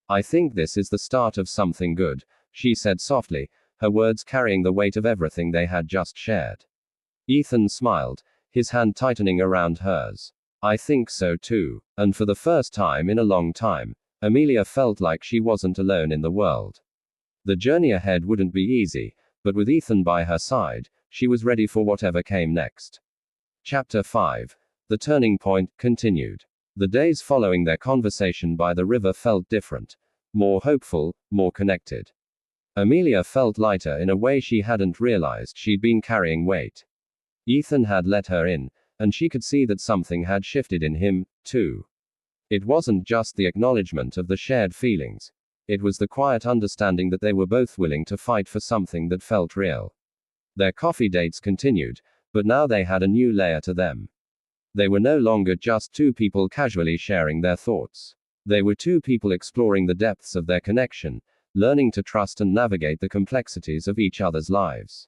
I think this is the start of something good, she said softly, her words carrying the weight of everything they had just shared. Ethan smiled, his hand tightening around hers. I think so too. And for the first time in a long time, Amelia felt like she wasn't alone in the world. The journey ahead wouldn't be easy, but with Ethan by her side, she was ready for whatever came next. Chapter 5. The Turning Point, continued. The days following their conversation by the river felt different. More hopeful, more connected. Amelia felt lighter in a way she hadn't realized she'd been carrying weight. Ethan had let her in, and she could see that something had shifted in him, too. It wasn't just the acknowledgement of the shared feelings. It was the quiet understanding that they were both willing to fight for something that felt real. Their coffee dates continued, but now they had a new layer to them. They were no longer just two people casually sharing their thoughts. They were two people exploring the depths of their connection, learning to trust and navigate the complexities of each other's lives.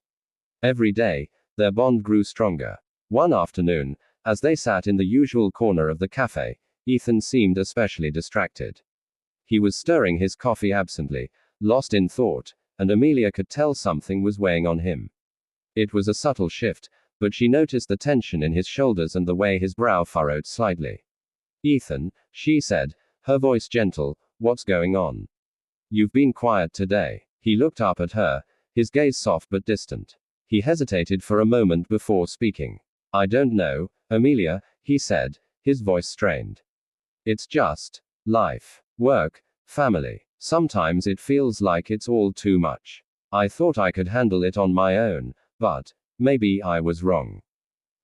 Every day, their bond grew stronger. One afternoon, as they sat in the usual corner of the cafe, Ethan seemed especially distracted. He was stirring his coffee absently, lost in thought, and Amelia could tell something was weighing on him. It was a subtle shift, but she noticed the tension in his shoulders and the way his brow furrowed slightly. Ethan, she said, her voice gentle, what's going on? You've been quiet today. He looked up at her, his gaze soft but distant. He hesitated for a moment before speaking. I don't know, Amelia, he said, his voice strained. It's just life, work, family. Sometimes it feels like it's all too much. I thought I could handle it on my own, but maybe I was wrong.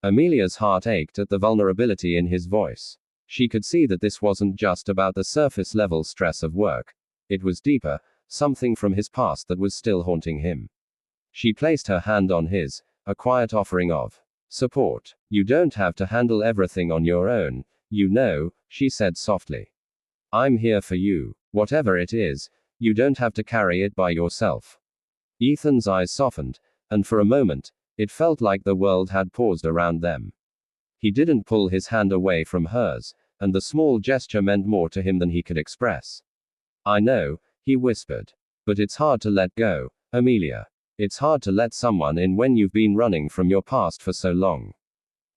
Amelia's heart ached at the vulnerability in his voice. She could see that this wasn't just about the surface level stress of work. It was deeper, something from his past that was still haunting him. She placed her hand on his, a quiet offering of support. You don't have to handle everything on your own, you know, she said softly. I'm here for you. Whatever it is, you don't have to carry it by yourself. Ethan's eyes softened, and for a moment, it felt like the world had paused around them. He didn't pull his hand away from hers, and the small gesture meant more to him than he could express. I know, he whispered. But it's hard to let go, Amelia. It's hard to let someone in when you've been running from your past for so long.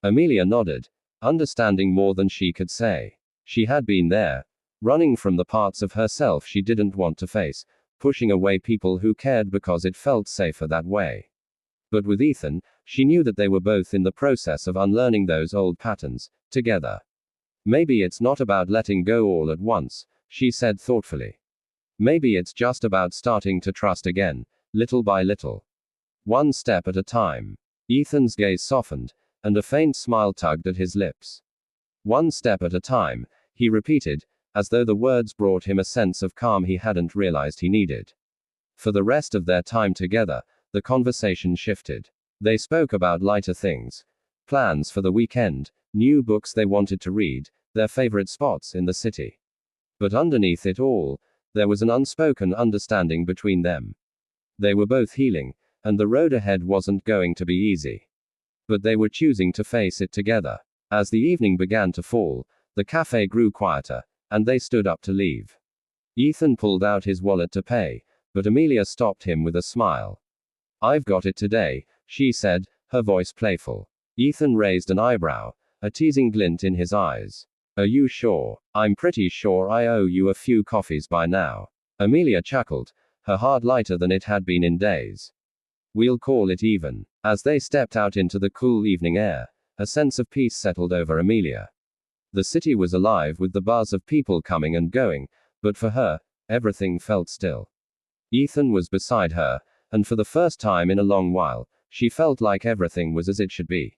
Amelia nodded, understanding more than she could say. She had been there, running from the parts of herself she didn't want to face, pushing away people who cared because it felt safer that way. But with Ethan, she knew that they were both in the process of unlearning those old patterns, together. Maybe it's not about letting go all at once, she said thoughtfully. Maybe it's just about starting to trust again, little by little. One step at a time. Ethan's gaze softened, and a faint smile tugged at his lips. One step at a time, he repeated, as though the words brought him a sense of calm he hadn't realized he needed. For the rest of their time together, the conversation shifted. They spoke about lighter things. Plans for the weekend, new books they wanted to read, their favorite spots in the city. But underneath it all, there was an unspoken understanding between them. They were both healing, and the road ahead wasn't going to be easy. But they were choosing to face it together. As the evening began to fall, the cafe grew quieter, and they stood up to leave. Ethan pulled out his wallet to pay, but Amelia stopped him with a smile. I've got it today, she said, her voice playful. Ethan raised an eyebrow, a teasing glint in his eyes. Are you sure? I'm pretty sure I owe you a few coffees by now. Amelia chuckled, her heart lighter than it had been in days. We'll call it even. As they stepped out into the cool evening air, a sense of peace settled over Amelia. The city was alive with the buzz of people coming and going, but for her, everything felt still. Ethan was beside her, and for the first time in a long while, she felt like everything was as it should be.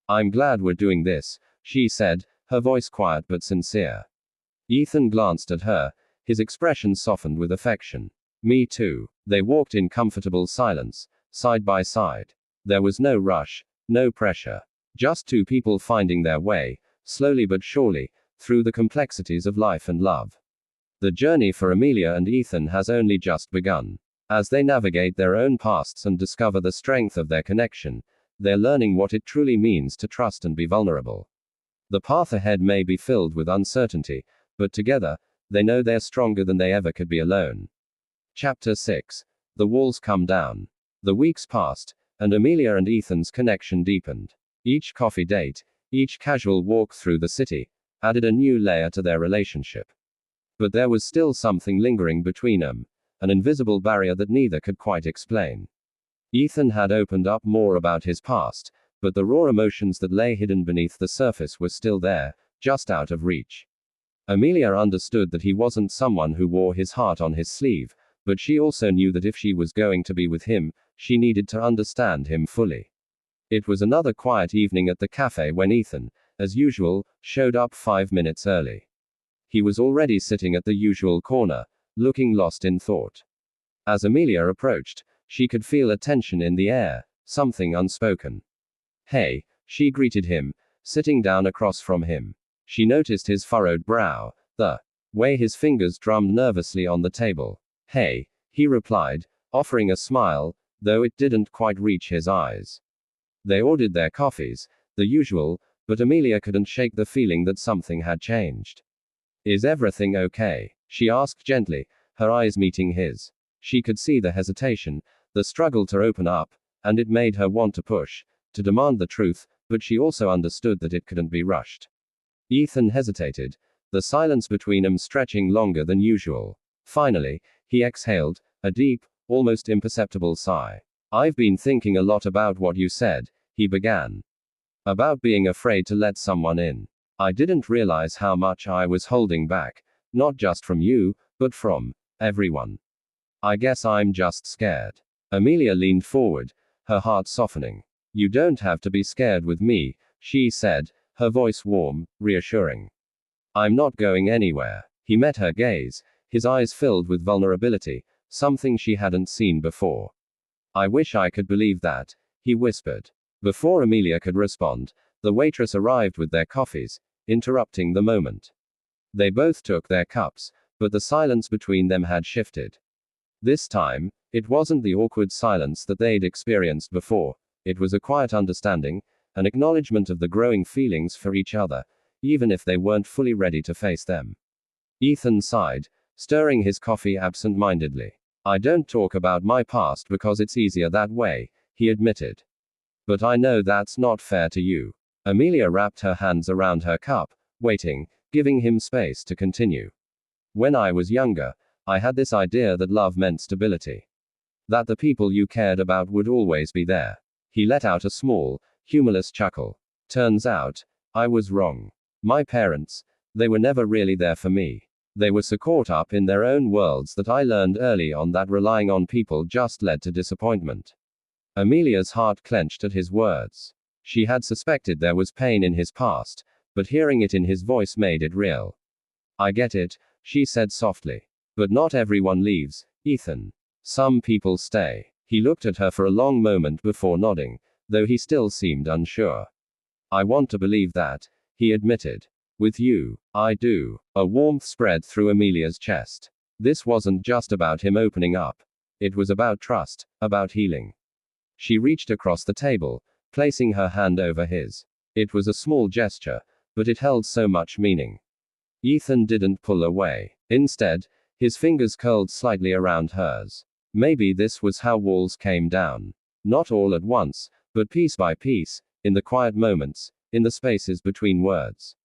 I'm glad we're doing this, she said, her voice quiet but sincere. Ethan glanced at her, his expression softened with affection. Me too. They walked in comfortable silence, side by side. There was no rush, no pressure. Just two people finding their way, slowly but surely, through the complexities of life and love. The journey for Amelia and Ethan has only just begun. As they navigate their own pasts and discover the strength of their connection, they're learning what it truly means to trust and be vulnerable. The path ahead may be filled with uncertainty, but together, they know they're stronger than they ever could be alone. Chapter 6. The walls come down. The weeks passed, and Amelia and Ethan's connection deepened. Each coffee date, each casual walk through the city, added a new layer to their relationship. But there was still something lingering between them, an invisible barrier that neither could quite explain. Ethan had opened up more about his past, but the raw emotions that lay hidden beneath the surface were still there, just out of reach. Amelia understood that he wasn't someone who wore his heart on his sleeve, but she also knew that if she was going to be with him, she needed to understand him fully. It was another quiet evening at the cafe when Ethan, as usual, showed up 5 minutes early. He was already sitting at the usual corner, looking lost in thought. As Amelia approached, she could feel a tension in the air, something unspoken. Hey, she greeted him, sitting down across from him. She noticed his furrowed brow, the way his fingers drummed nervously on the table. Hey, he replied, offering a smile, though it didn't quite reach his eyes. They ordered their coffees, the usual, but Amelia couldn't shake the feeling that something had changed. Is everything okay? She asked gently, her eyes meeting his. She could see the hesitation, the struggle to open up, and it made her want to push, to demand the truth, but she also understood that it couldn't be rushed. Ethan hesitated, the silence between them stretching longer than usual. Finally, he exhaled, a deep, almost imperceptible sigh. I've been thinking a lot about what you said, he began. About being afraid to let someone in. I didn't realize how much I was holding back, not just from you, but from everyone. I guess I'm just scared. Amelia leaned forward, her heart softening. You don't have to be scared with me, she said, her voice warm, reassuring. I'm not going anywhere. He met her gaze, his eyes filled with vulnerability, something she hadn't seen before. I wish I could believe that, he whispered. Before Amelia could respond, the waitress arrived with their coffees, interrupting the moment. They both took their cups, but the silence between them had shifted. This time, it wasn't the awkward silence that they'd experienced before, it was a quiet understanding, an acknowledgement of the growing feelings for each other, even if they weren't fully ready to face them. Ethan sighed, stirring his coffee absent-mindedly. I don't talk about my past because it's easier that way, he admitted. But I know that's not fair to you. Amelia wrapped her hands around her cup, waiting, giving him space to continue. When I was younger, I had this idea that love meant stability. That the people you cared about would always be there. He let out a small, humorless chuckle. Turns out, I was wrong. My parents, they were never really there for me. They were so caught up in their own worlds that I learned early on that relying on people just led to disappointment. Amelia's heart clenched at his words. She had suspected there was pain in his past, but hearing it in his voice made it real. I get it, she said softly. But not everyone leaves, Ethan. Some people stay. He looked at her for a long moment before nodding, though he still seemed unsure. I want to believe that, he admitted. With you, I do. A warmth spread through Amelia's chest. This wasn't just about him opening up. It was about trust, about healing. She reached across the table, placing her hand over his. It was a small gesture, but it held so much meaning. Ethan didn't pull away. Instead, his fingers curled slightly around hers. Maybe this was how walls came down. Not all at once, but piece by piece, in the quiet moments, in the spaces between words.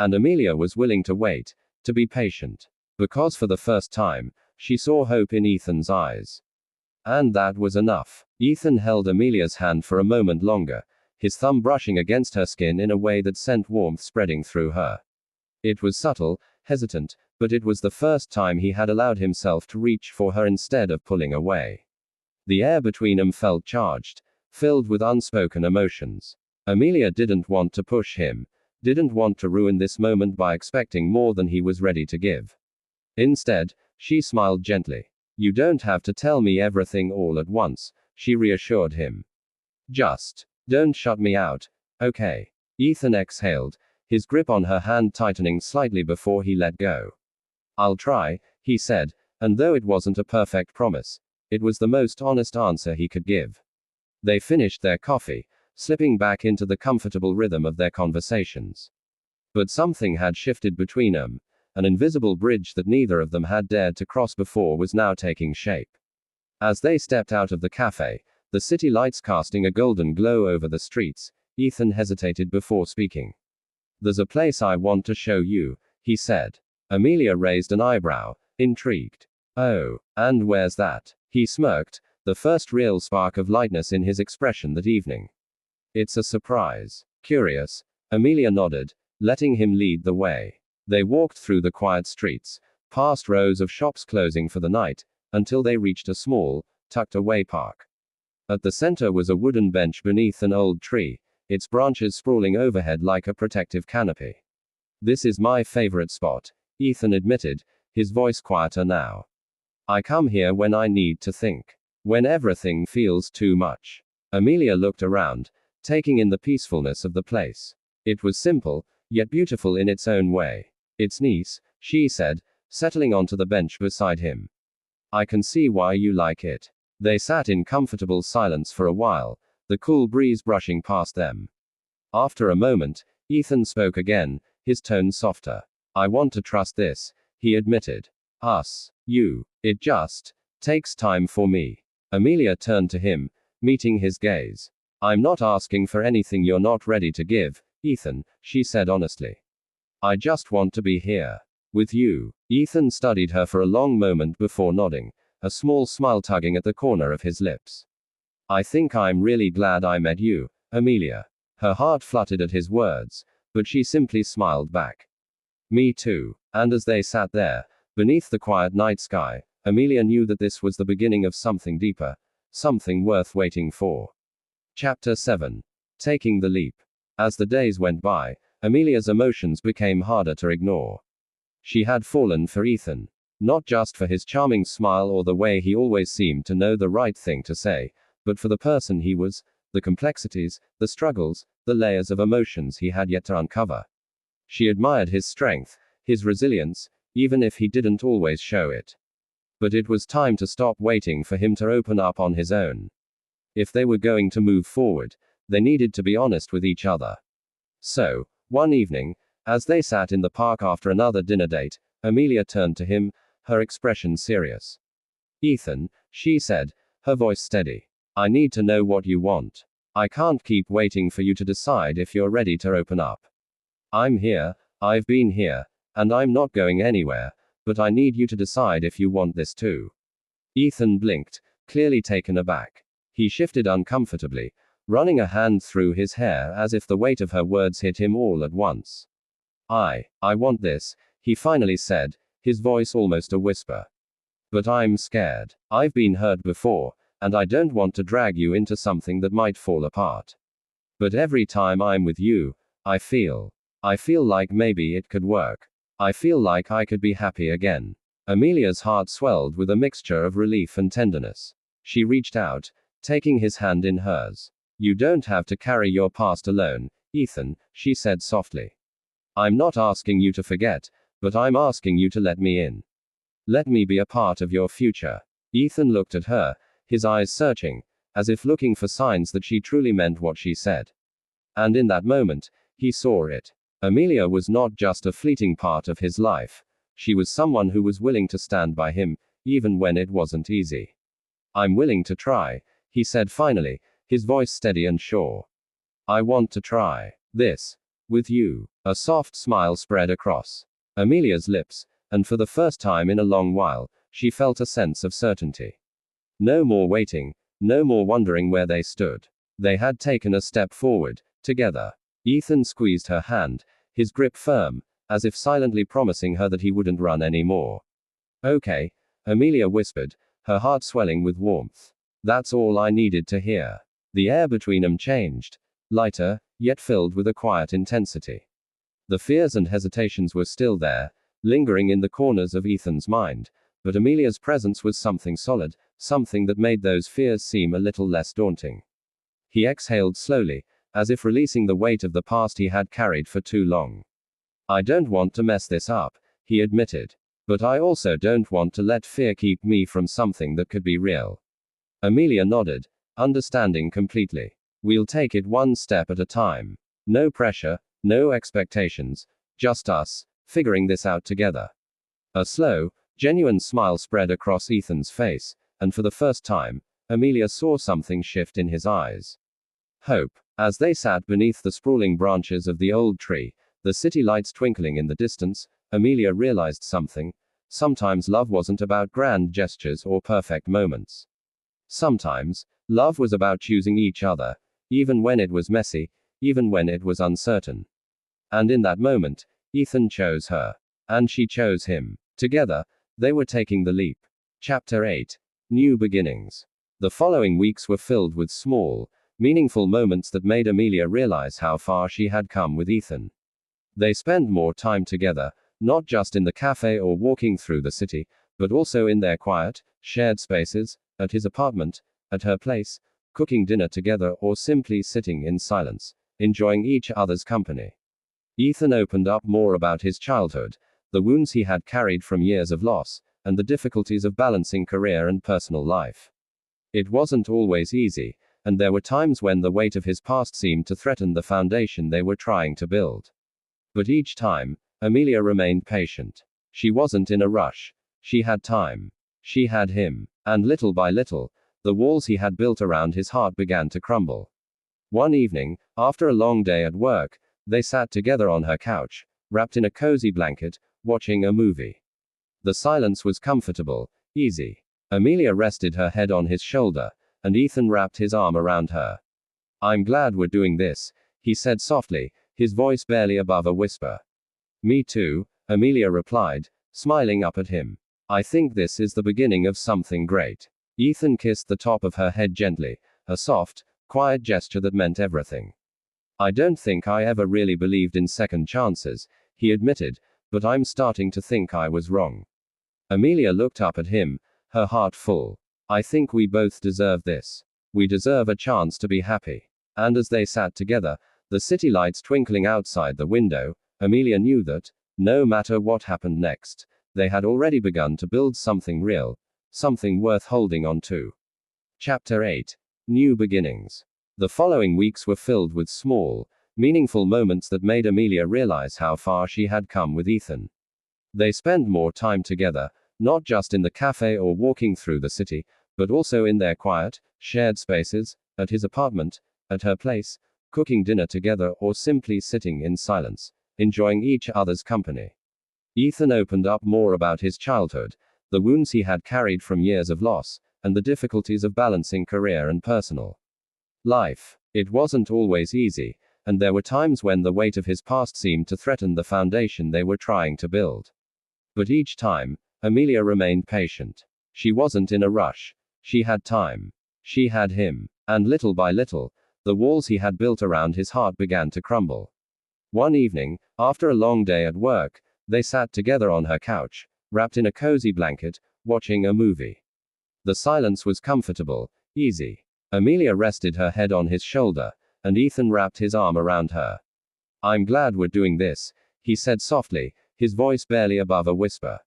And Amelia was willing to wait, to be patient. Because for the first time, she saw hope in Ethan's eyes. And that was enough. Ethan held Amelia's hand for a moment longer, his thumb brushing against her skin in a way that sent warmth spreading through her. It was subtle, hesitant, but it was the first time he had allowed himself to reach for her instead of pulling away. The air between them felt charged, filled with unspoken emotions. Amelia didn't want to push him, didn't want to ruin this moment by expecting more than he was ready to give. Instead, she smiled gently. You don't have to tell me everything all at once, she reassured him. Just don't shut me out, okay? Ethan exhaled, his grip on her hand tightening slightly before he let go. I'll try, he said, and though it wasn't a perfect promise, it was the most honest answer he could give. They finished their coffee, slipping back into the comfortable rhythm of their conversations. But something had shifted between them. An invisible bridge that neither of them had dared to cross before was now taking shape. As they stepped out of the cafe, the city lights casting a golden glow over the streets, Ethan hesitated before speaking. There's a place I want to show you, he said. Amelia raised an eyebrow, intrigued. Oh, and where's that? He smirked, the first real spark of lightness in his expression that evening. It's a surprise. Curious. Amelia nodded, letting him lead the way. They walked through the quiet streets, past rows of shops closing for the night, until they reached a small, tucked-away park. At the center was a wooden bench beneath an old tree, its branches sprawling overhead like a protective canopy. This is my favorite spot, Ethan admitted, his voice quieter now. I come here when I need to think. When everything feels too much. Amelia looked around, taking in the peacefulness of the place. It was simple, yet beautiful in its own way. It's nice, she said, settling onto the bench beside him. I can see why you like it. They sat in comfortable silence for a while, the cool breeze brushing past them. After a moment, Ethan spoke again, his tone softer. I want to trust this, he admitted. Us. You. It just takes time for me. Amelia turned to him, meeting his gaze. I'm not asking for anything you're not ready to give, Ethan, she said honestly. I just want to be here. With you. Ethan studied her for a long moment before nodding, a small smile tugging at the corner of his lips. I think I'm really glad I met you, Amelia. Her heart fluttered at his words, but she simply smiled back. Me too. And as they sat there, beneath the quiet night sky, Amelia knew that this was the beginning of something deeper, something worth waiting for. Chapter 7. Taking the leap. As the days went by, Amelia's emotions became harder to ignore. She had fallen for Ethan. Not just for his charming smile or the way he always seemed to know the right thing to say, but for the person he was, the complexities, the struggles, the layers of emotions he had yet to uncover. She admired his strength, his resilience, even if he didn't always show it. But it was time to stop waiting for him to open up on his own. If they were going to move forward, they needed to be honest with each other. So, one evening, as they sat in the park after another dinner date, Amelia turned to him, her expression serious. Ethan, she said, her voice steady. I need to know what you want. I can't keep waiting for you to decide if you're ready to open up. I'm here, I've been here, and I'm not going anywhere, but I need you to decide if you want this too. Ethan blinked, clearly taken aback. He shifted uncomfortably, running a hand through his hair as if the weight of her words hit him all at once. I want this, he finally said, his voice almost a whisper. But I'm scared. I've been hurt before, and I don't want to drag you into something that might fall apart. But every time I'm with you, I feel like maybe it could work. I feel like I could be happy again. Amelia's heart swelled with a mixture of relief and tenderness. She reached out, taking his hand in hers. You don't have to carry your past alone, Ethan, she said softly. I'm not asking you to forget, but I'm asking you to let me in. Let me be a part of your future. Ethan looked at her, his eyes searching, as if looking for signs that she truly meant what she said. And in that moment, he saw it. Amelia was not just a fleeting part of his life. She was someone who was willing to stand by him, even when it wasn't easy. I'm willing to try, he said finally, his voice steady and sure. I want to try this. With you. A soft smile spread across Amelia's lips, and for the first time in a long while, she felt a sense of certainty. No more waiting, no more wondering where they stood. They had taken a step forward, together. Ethan squeezed her hand, his grip firm, as if silently promising her that he wouldn't run anymore. Okay, Amelia whispered, her heart swelling with warmth. That's all I needed to hear. The air between them changed, lighter, yet filled with a quiet intensity. The fears and hesitations were still there, lingering in the corners of Ethan's mind, but Amelia's presence was something solid, something that made those fears seem a little less daunting. He exhaled slowly, as if releasing the weight of the past he had carried for too long. I don't want to mess this up, he admitted. But I also don't want to let fear keep me from something that could be real. Amelia nodded, understanding completely. We'll take it one step at a time. No pressure, no expectations, just us, figuring this out together. A slow, genuine smile spread across Ethan's face, and for the first time, Amelia saw something shift in his eyes. Hope. As they sat beneath the sprawling branches of the old tree, the city lights twinkling in the distance, Amelia realized something. Sometimes love wasn't about grand gestures or perfect moments. Sometimes, love was about choosing each other, even when it was messy, even when it was uncertain. And in that moment, Ethan chose her. And she chose him. Together, they were taking the leap. Chapter 8. New Beginnings. The following weeks were filled with small, meaningful moments that made Amelia realize how far she had come with Ethan. They spent more time together, not just in the cafe or walking through the city, but also in their quiet, shared spaces, at his apartment, at her place, cooking dinner together or simply sitting in silence, enjoying each other's company. Ethan opened up more about his childhood, the wounds he had carried from years of loss, and the difficulties of balancing career and personal life. It wasn't always easy, and there were times when the weight of his past seemed to threaten the foundation they were trying to build. But each time, Amelia remained patient. She wasn't in a rush. She had time. She had him. And little by little, the walls he had built around his heart began to crumble. One evening, after a long day at work, they sat together on her couch, wrapped in a cozy blanket, watching a movie. The silence was comfortable, easy. Amelia rested her head on his shoulder, and Ethan wrapped his arm around her. I'm glad we're doing this, he said softly, his voice barely above a whisper. Me too, Amelia replied, smiling up at him. I think this is the beginning of something great. Ethan kissed the top of her head gently, a soft, quiet gesture that meant everything. I don't think I ever really believed in second chances, he admitted, but I'm starting to think I was wrong. Amelia looked up at him, her heart full. I think we both deserve this. We deserve a chance to be happy. And as they sat together, the city lights twinkling outside the window, Amelia knew that, no matter what happened next, they had already begun to build something real, something worth holding on to. Chapter 8. New Beginnings. The following weeks were filled with small, meaningful moments that made Amelia realize how far she had come with Ethan. They spent more time together, not just in the cafe or walking through the city, but also in their quiet, shared spaces, at his apartment, at her place, cooking dinner together or simply sitting in silence, enjoying each other's company. Ethan opened up more about his childhood, the wounds he had carried from years of loss, and the difficulties of balancing career and personal life. It wasn't always easy, and there were times when the weight of his past seemed to threaten the foundation they were trying to build. But each time, Amelia remained patient. She wasn't in a rush. She had time. She had him. And little by little, the walls he had built around his heart began to crumble. One evening, after a long day at work, they sat together on her couch, wrapped in a cozy blanket, watching a movie. The silence was comfortable, easy. Amelia rested her head on his shoulder, and Ethan wrapped his arm around her. I'm glad we're doing this, he said softly, his voice barely above a whisper.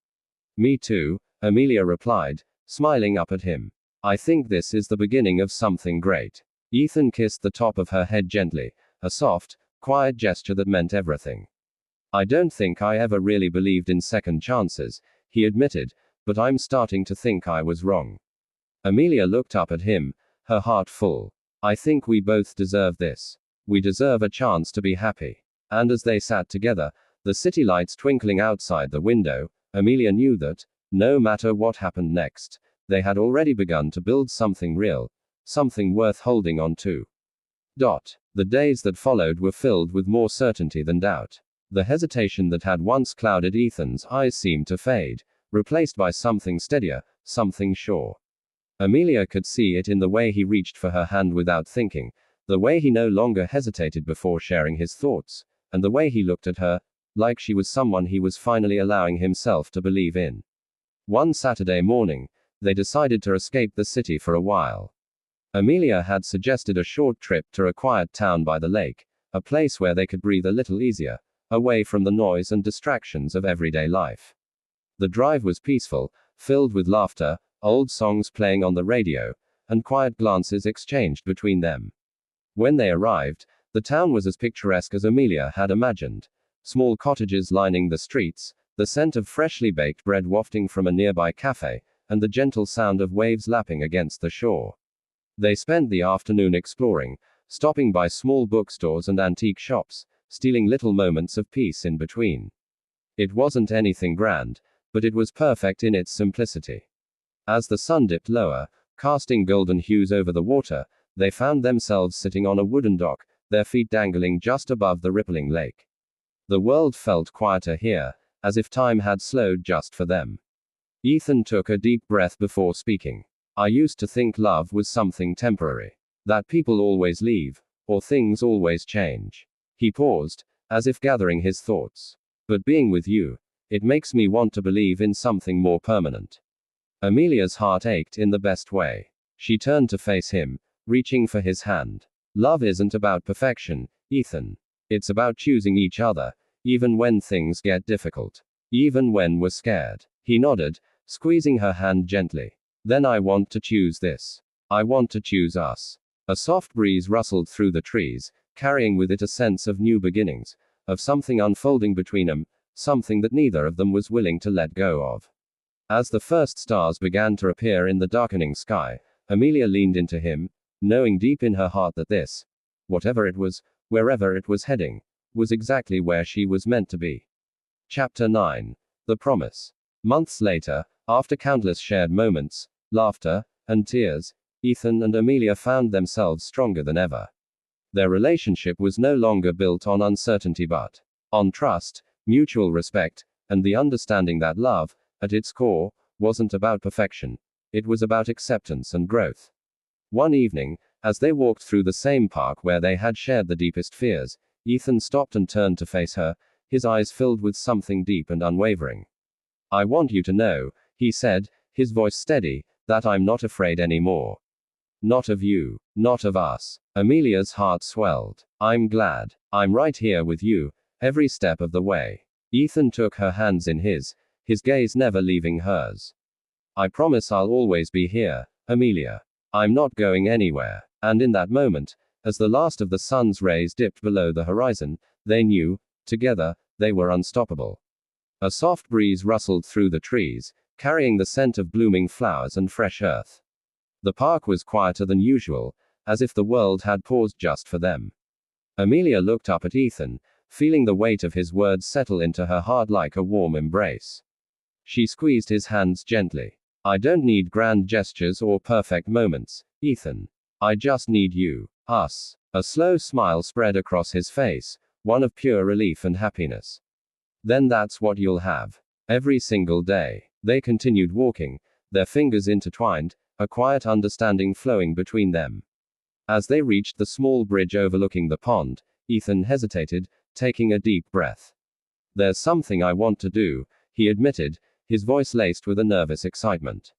Me too, Amelia replied, smiling up at him. I think this is the beginning of something great. Ethan kissed the top of her head gently, a soft, quiet gesture that meant everything. I don't think I ever really believed in second chances, he admitted, but I'm starting to think I was wrong. Amelia looked up at him, her heart full. I think we both deserve this. We deserve a chance to be happy. And as they sat together, the city lights twinkling outside the window, Amelia knew that, no matter what happened next, they had already begun to build something real, something worth holding on to. The days that followed were filled with more certainty than doubt. The hesitation that had once clouded Ethan's eyes seemed to fade, replaced by something steadier, something sure. Amelia could see it in the way he reached for her hand without thinking, the way he no longer hesitated before sharing his thoughts, and the way he looked at her, like she was someone he was finally allowing himself to believe in. One Saturday morning, they decided to escape the city for a while. Amelia had suggested a short trip to a quiet town by the lake, a place where they could breathe a little easier, away from the noise and distractions of everyday life. The drive was peaceful, filled with laughter, old songs playing on the radio, and quiet glances exchanged between them. When they arrived, the town was as picturesque as Amelia had imagined. Small cottages lining the streets, the scent of freshly baked bread wafting from a nearby cafe, and the gentle sound of waves lapping against the shore. They spent the afternoon exploring, stopping by small bookstores and antique shops, stealing little moments of peace in between. It wasn't anything grand, but it was perfect in its simplicity. As the sun dipped lower, casting golden hues over the water, they found themselves sitting on a wooden dock, their feet dangling just above the rippling lake. The world felt quieter here, as if time had slowed just for them. Ethan took a deep breath before speaking. I used to think love was something temporary. That people always leave, or things always change. He paused, as if gathering his thoughts. But being with you, it makes me want to believe in something more permanent. Amelia's heart ached in the best way. She turned to face him, reaching for his hand. Love isn't about perfection, Ethan. It's about choosing each other, even when things get difficult. Even when we're scared. He nodded, squeezing her hand gently. Then I want to choose this. I want to choose us. A soft breeze rustled through the trees, carrying with it a sense of new beginnings, of something unfolding between them, something that neither of them was willing to let go of. As the first stars began to appear in the darkening sky, Amelia leaned into him, knowing deep in her heart that this, whatever it was, wherever it was heading, was exactly where she was meant to be. Chapter 9. The Promise. Months later, after countless shared moments, laughter, and tears, Ethan and Amelia found themselves stronger than ever. Their relationship was no longer built on uncertainty but on trust, mutual respect, and the understanding that love, at its core, wasn't about perfection. It was about acceptance and growth. One evening, as they walked through the same park where they had shared the deepest fears, Ethan stopped and turned to face her, his eyes filled with something deep and unwavering. I want you to know, he said, his voice steady, that I'm not afraid anymore. Not of you. Not of us. Amelia's heart swelled. I'm glad. I'm right here with you, every step of the way. Ethan took her hands in his gaze never leaving hers. I promise I'll always be here, Amelia. I'm not going anywhere. And in that moment, as the last of the sun's rays dipped below the horizon, they knew, together, they were unstoppable. A soft breeze rustled through the trees, carrying the scent of blooming flowers and fresh earth. The park was quieter than usual, as if the world had paused just for them. Amelia looked up at Ethan, feeling the weight of his words settle into her heart like a warm embrace. She squeezed his hands gently. I don't need grand gestures or perfect moments, Ethan. I just need you. Us. A slow smile spread across his face, one of pure relief and happiness. Then that's what you'll have. Every single day. They continued walking, their fingers intertwined, a quiet understanding flowing between them. As they reached the small bridge overlooking the pond, Ethan hesitated, taking a deep breath. There's something I want to do, he admitted, his voice laced with a nervous excitement.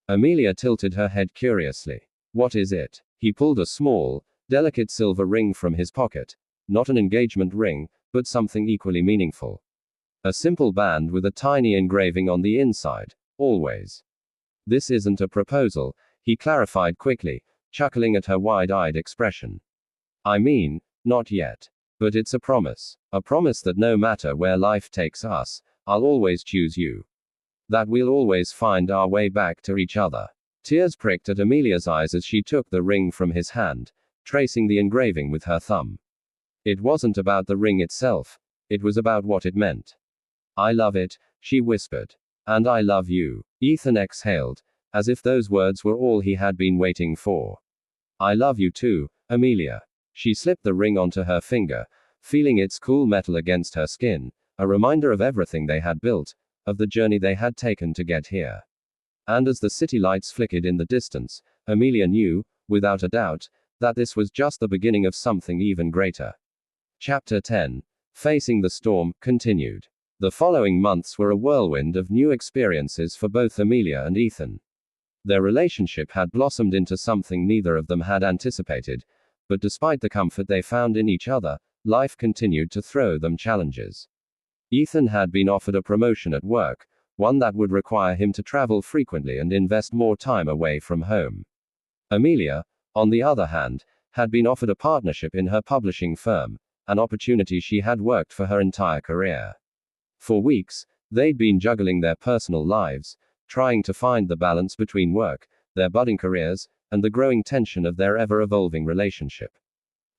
Amelia tilted her head curiously. What is it? He pulled a small, delicate silver ring from his pocket, not an engagement ring, but something equally meaningful. A simple band with a tiny engraving on the inside, always. This isn't a proposal, he clarified quickly, chuckling at her wide-eyed expression. I mean, not yet. But it's a promise. A promise that no matter where life takes us, I'll always choose you. That we'll always find our way back to each other. Tears pricked at Amelia's eyes as she took the ring from his hand, tracing the engraving with her thumb. It wasn't about the ring itself, it was about what it meant. I love it, she whispered. And I love you. Ethan exhaled, as if those words were all he had been waiting for. I love you too, Amelia. She slipped the ring onto her finger, feeling its cool metal against her skin, a reminder of everything they had built, of the journey they had taken to get here. And as the city lights flickered in the distance, Amelia knew, without a doubt, that this was just the beginning of something even greater. Chapter 10. Facing the Storm, continued. The following months were a whirlwind of new experiences for both Amelia and Ethan. Their relationship had blossomed into something neither of them had anticipated, but despite the comfort they found in each other, life continued to throw them challenges. Ethan had been offered a promotion at work, one that would require him to travel frequently and invest more time away from home. Amelia, on the other hand, had been offered a partnership in her publishing firm, an opportunity she had worked for her entire career. For weeks, they'd been juggling their personal lives, trying to find the balance between work, their budding careers, and the growing tension of their ever-evolving relationship.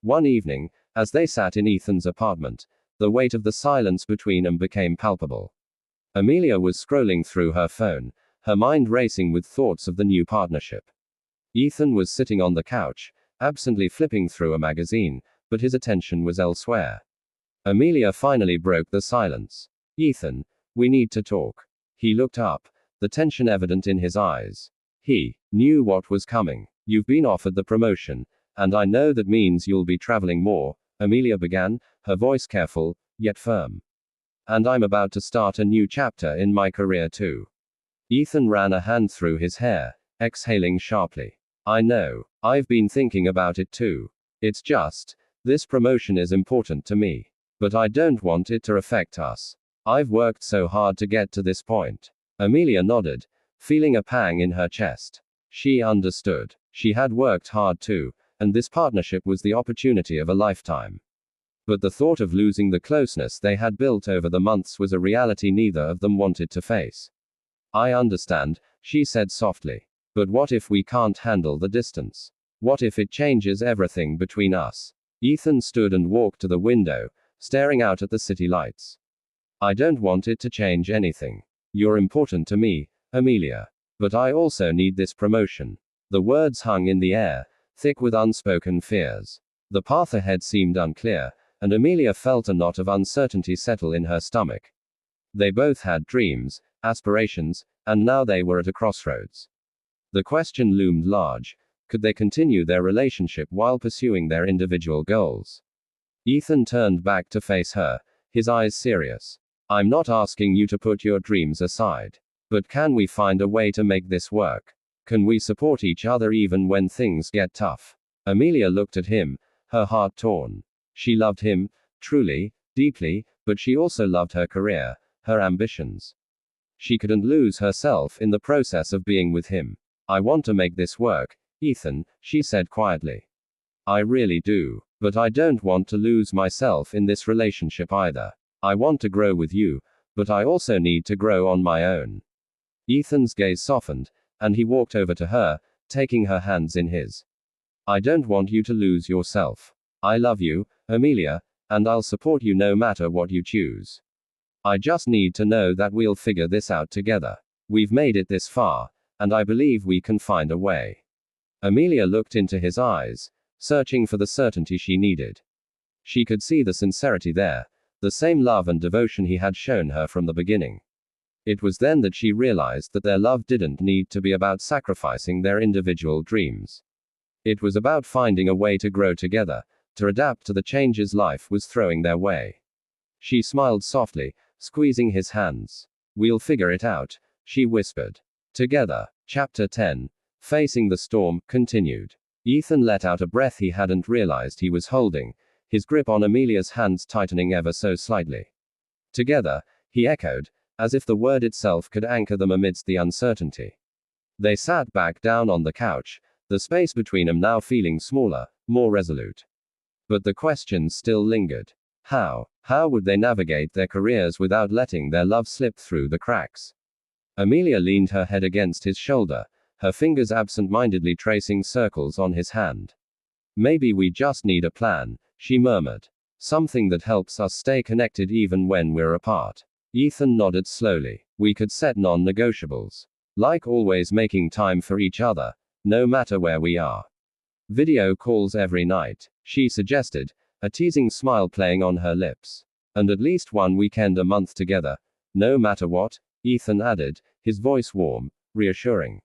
One evening, as they sat in Ethan's apartment, the weight of the silence between them became palpable. Amelia was scrolling through her phone, her mind racing with thoughts of the new partnership. Ethan was sitting on the couch, absently flipping through a magazine, but his attention was elsewhere. Amelia finally broke the silence. Ethan, we need to talk. He looked up, the tension evident in his eyes. He knew what was coming. You've been offered the promotion, and I know that means you'll be traveling more, Amelia began, her voice careful, yet firm. And I'm about to start a new chapter in my career too. Ethan ran a hand through his hair, exhaling sharply. I know. I've been thinking about it too. It's just, this promotion is important to me. But I don't want it to affect us. I've worked so hard to get to this point. Amelia nodded, feeling a pang in her chest. She understood. She had worked hard too, and this partnership was the opportunity of a lifetime. But the thought of losing the closeness they had built over the months was a reality neither of them wanted to face. I understand, she said softly. But what if we can't handle the distance? What if it changes everything between us? Ethan stood and walked to the window, staring out at the city lights. I don't want it to change anything. You're important to me, Amelia. But I also need this promotion. The words hung in the air, thick with unspoken fears. The path ahead seemed unclear, and Amelia felt a knot of uncertainty settle in her stomach. They both had dreams, aspirations, and now they were at a crossroads. The question loomed large. Could they continue their relationship while pursuing their individual goals? Ethan turned back to face her, his eyes serious. I'm not asking you to put your dreams aside. But can we find a way to make this work? Can we support each other even when things get tough? Amelia looked at him, her heart torn. She loved him, truly, deeply, but she also loved her career, her ambitions. She couldn't lose herself in the process of being with him. I want to make this work, Ethan, she said quietly. I really do. But I don't want to lose myself in this relationship either. I want to grow with you, but I also need to grow on my own. Ethan's gaze softened, and he walked over to her, taking her hands in his. I don't want you to lose yourself. I love you, Amelia, and I'll support you no matter what you choose. I just need to know that we'll figure this out together. We've made it this far, and I believe we can find a way. Amelia looked into his eyes, searching for the certainty she needed. She could see the sincerity there, the same love and devotion he had shown her from the beginning. It was then that she realized that their love didn't need to be about sacrificing their individual dreams. It was about finding a way to grow together, to adapt to the changes life was throwing their way. She smiled softly, squeezing his hands. We'll figure it out, she whispered. Together. Chapter 10. Facing the Storm, continued. Ethan let out a breath he hadn't realized he was holding, his grip on Amelia's hands tightening ever so slightly. Together, he echoed, as if the word itself could anchor them amidst the uncertainty. They sat back down on the couch, the space between them now feeling smaller, more resolute. But the questions still lingered. How would they navigate their careers without letting their love slip through the cracks? Amelia leaned her head against his shoulder, her fingers absent-mindedly tracing circles on his hand. Maybe we just need a plan, she murmured. Something that helps us stay connected even when we're apart. Ethan nodded slowly. We could set non-negotiables. Like always making time for each other, no matter where we are. Video calls every night, she suggested, a teasing smile playing on her lips. And at least one weekend a month together, no matter what, Ethan added, his voice warm, reassuring.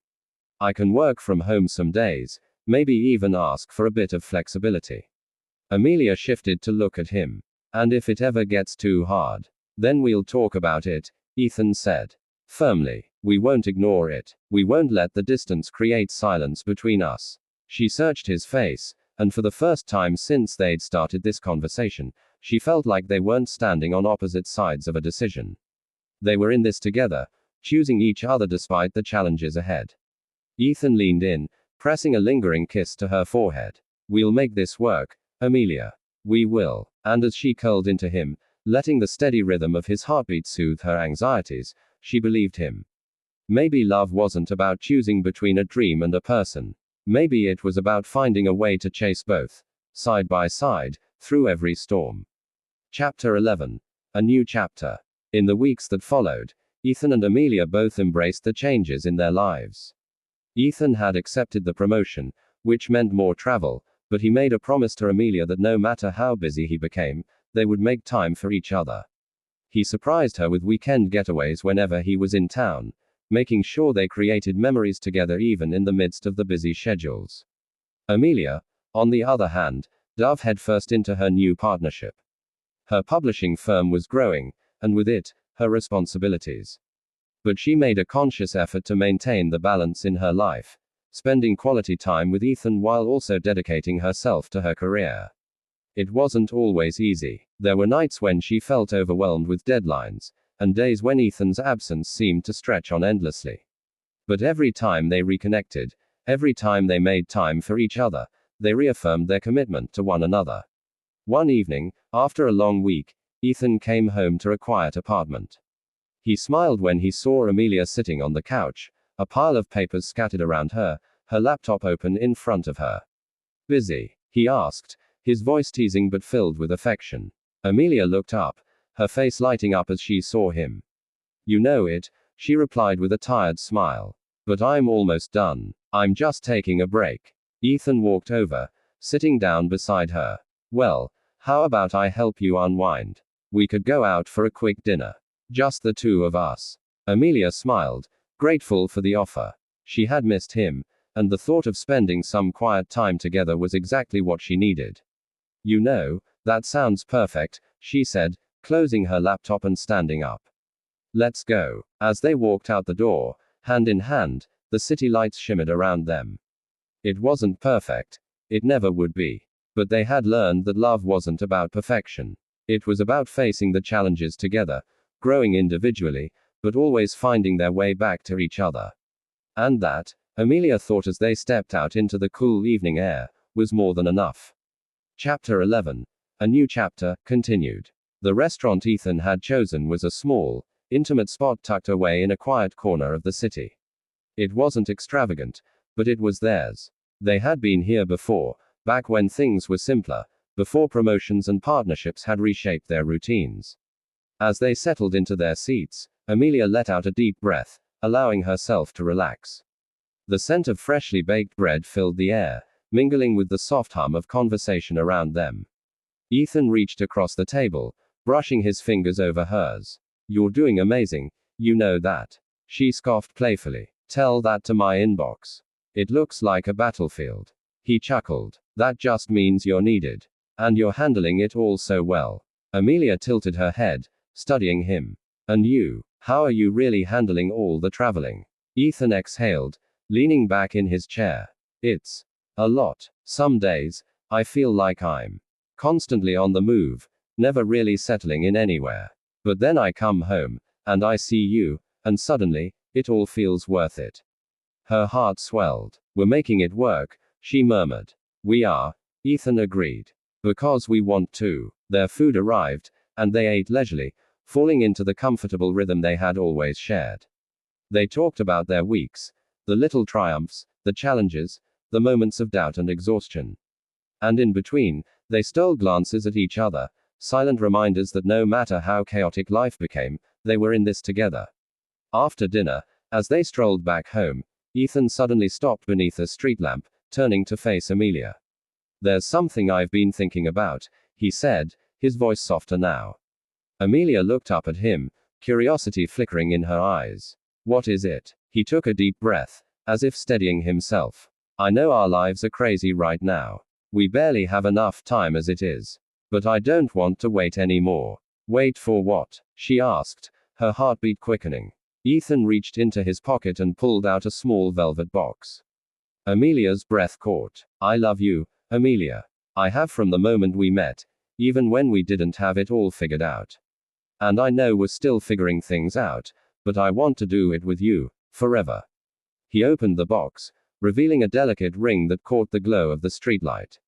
I can work from home some days, maybe even ask for a bit of flexibility. Amelia shifted to look at him. And if it ever gets too hard, then we'll talk about it, Ethan said. Firmly. We won't ignore it. We won't let the distance create silence between us. She searched his face, and for the first time since they'd started this conversation, she felt like they weren't standing on opposite sides of a decision. They were in this together, choosing each other despite the challenges ahead. Ethan leaned in, pressing a lingering kiss to her forehead. We'll make this work, Amelia. We will. And as she curled into him, letting the steady rhythm of his heartbeat soothe her anxieties, she believed him. Maybe love wasn't about choosing between a dream and a person. Maybe it was about finding a way to chase both, side by side, through every storm. Chapter 11. A new chapter. In the weeks that followed, Ethan and Amelia both embraced the changes in their lives. Ethan had accepted the promotion, which meant more travel, but he made a promise to Amelia that no matter how busy he became, they would make time for each other. He surprised her with weekend getaways whenever he was in town, making sure they created memories together even in the midst of the busy schedules. Amelia, on the other hand, dove headfirst into her new partnership. Her publishing firm was growing, and with it, her responsibilities. But she made a conscious effort to maintain the balance in her life, spending quality time with Ethan while also dedicating herself to her career. It wasn't always easy. There were nights when she felt overwhelmed with deadlines, and days when Ethan's absence seemed to stretch on endlessly. But every time they reconnected, every time they made time for each other, they reaffirmed their commitment to one another. One evening, after a long week, Ethan came home to a quiet apartment. He smiled when he saw Amelia sitting on the couch, a pile of papers scattered around her, her laptop open in front of her. Busy? He asked, his voice teasing but filled with affection. Amelia looked up, her face lighting up as she saw him. You know it, she replied with a tired smile. But I'm almost done. I'm just taking a break. Ethan walked over, sitting down beside her. Well, how about I help you unwind? We could go out for a quick dinner. Just the two of us. Amelia smiled, grateful for the offer. She had missed him, and the thought of spending some quiet time together was exactly what she needed. You know, that sounds perfect, she said, closing her laptop and standing up. Let's go. As they walked out the door, hand in hand, the city lights shimmered around them. It wasn't perfect. It never would be. But they had learned that love wasn't about perfection. It was about facing the challenges together, growing individually, but always finding their way back to each other. And that, Amelia thought as they stepped out into the cool evening air, was more than enough. Chapter 11. A new chapter, continued. The restaurant Ethan had chosen was a small, intimate spot tucked away in a quiet corner of the city. It wasn't extravagant, but it was theirs. They had been here before, back when things were simpler, before promotions and partnerships had reshaped their routines. As they settled into their seats, Amelia let out a deep breath, allowing herself to relax. The scent of freshly baked bread filled the air, mingling with the soft hum of conversation around them. Ethan reached across the table, brushing his fingers over hers. You're doing amazing, you know that. She scoffed playfully. Tell that to my inbox. It looks like a battlefield. He chuckled. That just means you're needed. And you're handling it all so well. Amelia tilted her head, studying him. And you, how are you really handling all the traveling? Ethan exhaled, leaning back in his chair. It's a lot. Some days, I feel like I'm constantly on the move, never really settling in anywhere. But then I come home, and I see you, and suddenly, it all feels worth it. Her heart swelled. We're making it work, she murmured. We are, Ethan agreed. Because we want to. Their food arrived, and they ate leisurely, falling into the comfortable rhythm they had always shared. They talked about their weeks, the little triumphs, the challenges, the moments of doubt and exhaustion. And in between, they stole glances at each other, silent reminders that no matter how chaotic life became, they were in this together. After dinner, as they strolled back home, Ethan suddenly stopped beneath a street lamp, turning to face Amelia. "There's something I've been thinking about," he said, his voice softer now. Amelia looked up at him, curiosity flickering in her eyes. "What is it?" He took a deep breath, as if steadying himself. "I know our lives are crazy right now. We barely have enough time as it is. But I don't want to wait anymore." "Wait for what?" she asked, her heartbeat quickening. Ethan reached into his pocket and pulled out a small velvet box. Amelia's breath caught. "I love you, Amelia. I have from the moment we met, even when we didn't have it all figured out. And I know we're still figuring things out, but I want to do it with you, forever." He opened the box, revealing a delicate ring that caught the glow of the streetlight.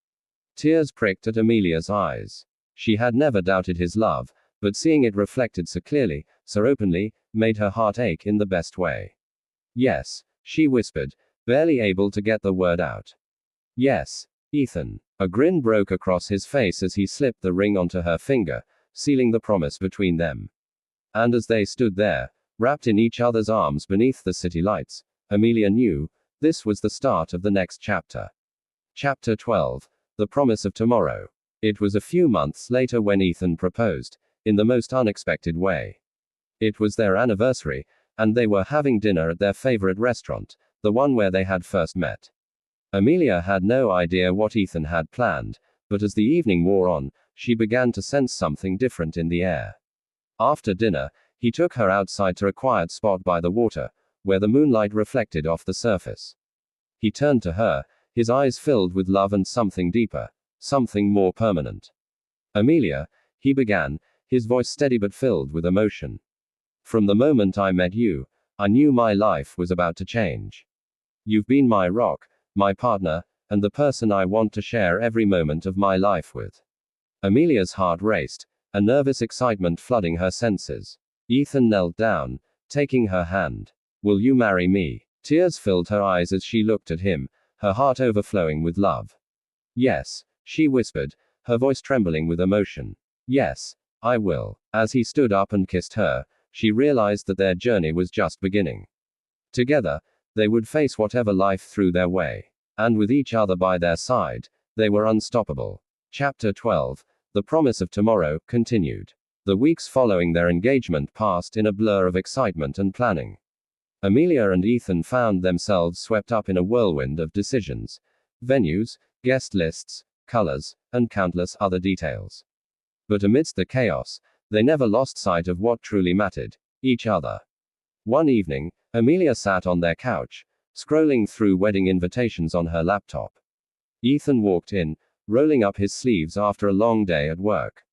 Tears pricked at Amelia's eyes. She had never doubted his love, but seeing it reflected so clearly, so openly, made her heart ache in the best way. "Yes," she whispered, barely able to get the word out. "Yes, Ethan." A grin broke across his face as he slipped the ring onto her finger, sealing the promise between them. And as they stood there, wrapped in each other's arms beneath the city lights, Amelia knew, this was the start of the next chapter. Chapter 12. The Promise of Tomorrow. It was a few months later when Ethan proposed, in the most unexpected way. It was their anniversary, and they were having dinner at their favorite restaurant, the one where they had first met. Amelia had no idea what Ethan had planned, but as the evening wore on, she began to sense something different in the air. After dinner, he took her outside to a quiet spot by the water, where the moonlight reflected off the surface. He turned to her, his eyes filled with love and something deeper, something more permanent. "Amelia," he began, his voice steady but filled with emotion. "From the moment I met you, I knew my life was about to change. You've been my rock, my partner, and the person I want to share every moment of my life with." Amelia's heart raced, a nervous excitement flooding her senses. Ethan knelt down, taking her hand. "Will you marry me?" Tears filled her eyes as she looked at him, her heart overflowing with love. "Yes," she whispered, her voice trembling with emotion. "Yes, I will." As he stood up and kissed her, she realized that their journey was just beginning. Together, they would face whatever life threw their way. And with each other by their side, they were unstoppable. Chapter 12. The Promise of Tomorrow, continued. The weeks following their engagement passed in a blur of excitement and planning. Amelia and Ethan found themselves swept up in a whirlwind of decisions, venues, guest lists, colors, and countless other details. But amidst the chaos, they never lost sight of what truly mattered: each other. One evening, Amelia sat on their couch, scrolling through wedding invitations on her laptop. Ethan walked in, rolling up his sleeves after a long day at work.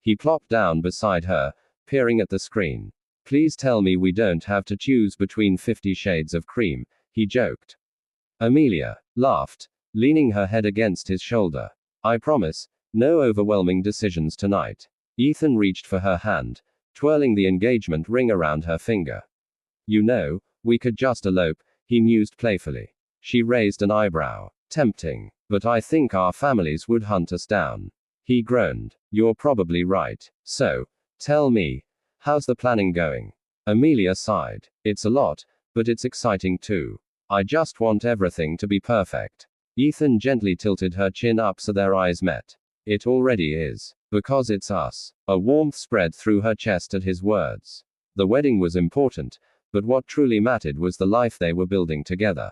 He plopped down beside her, peering at the screen. "Please tell me we don't have to choose between 50 shades of cream," he joked. Amelia laughed, leaning her head against his shoulder. "I promise, no overwhelming decisions tonight." Ethan reached for her hand, twirling the engagement ring around her finger. "You know, we could just elope," he mused playfully. She raised an eyebrow. "Tempting. But I think our families would hunt us down." He groaned. "You're probably right. So, tell me, how's the planning going?" Amelia sighed. "It's a lot, but it's exciting too. I just want everything to be perfect." Ethan gently tilted her chin up so their eyes met. "It already is. Because it's us." A warmth spread through her chest at his words. The wedding was important, but what truly mattered was the life they were building together.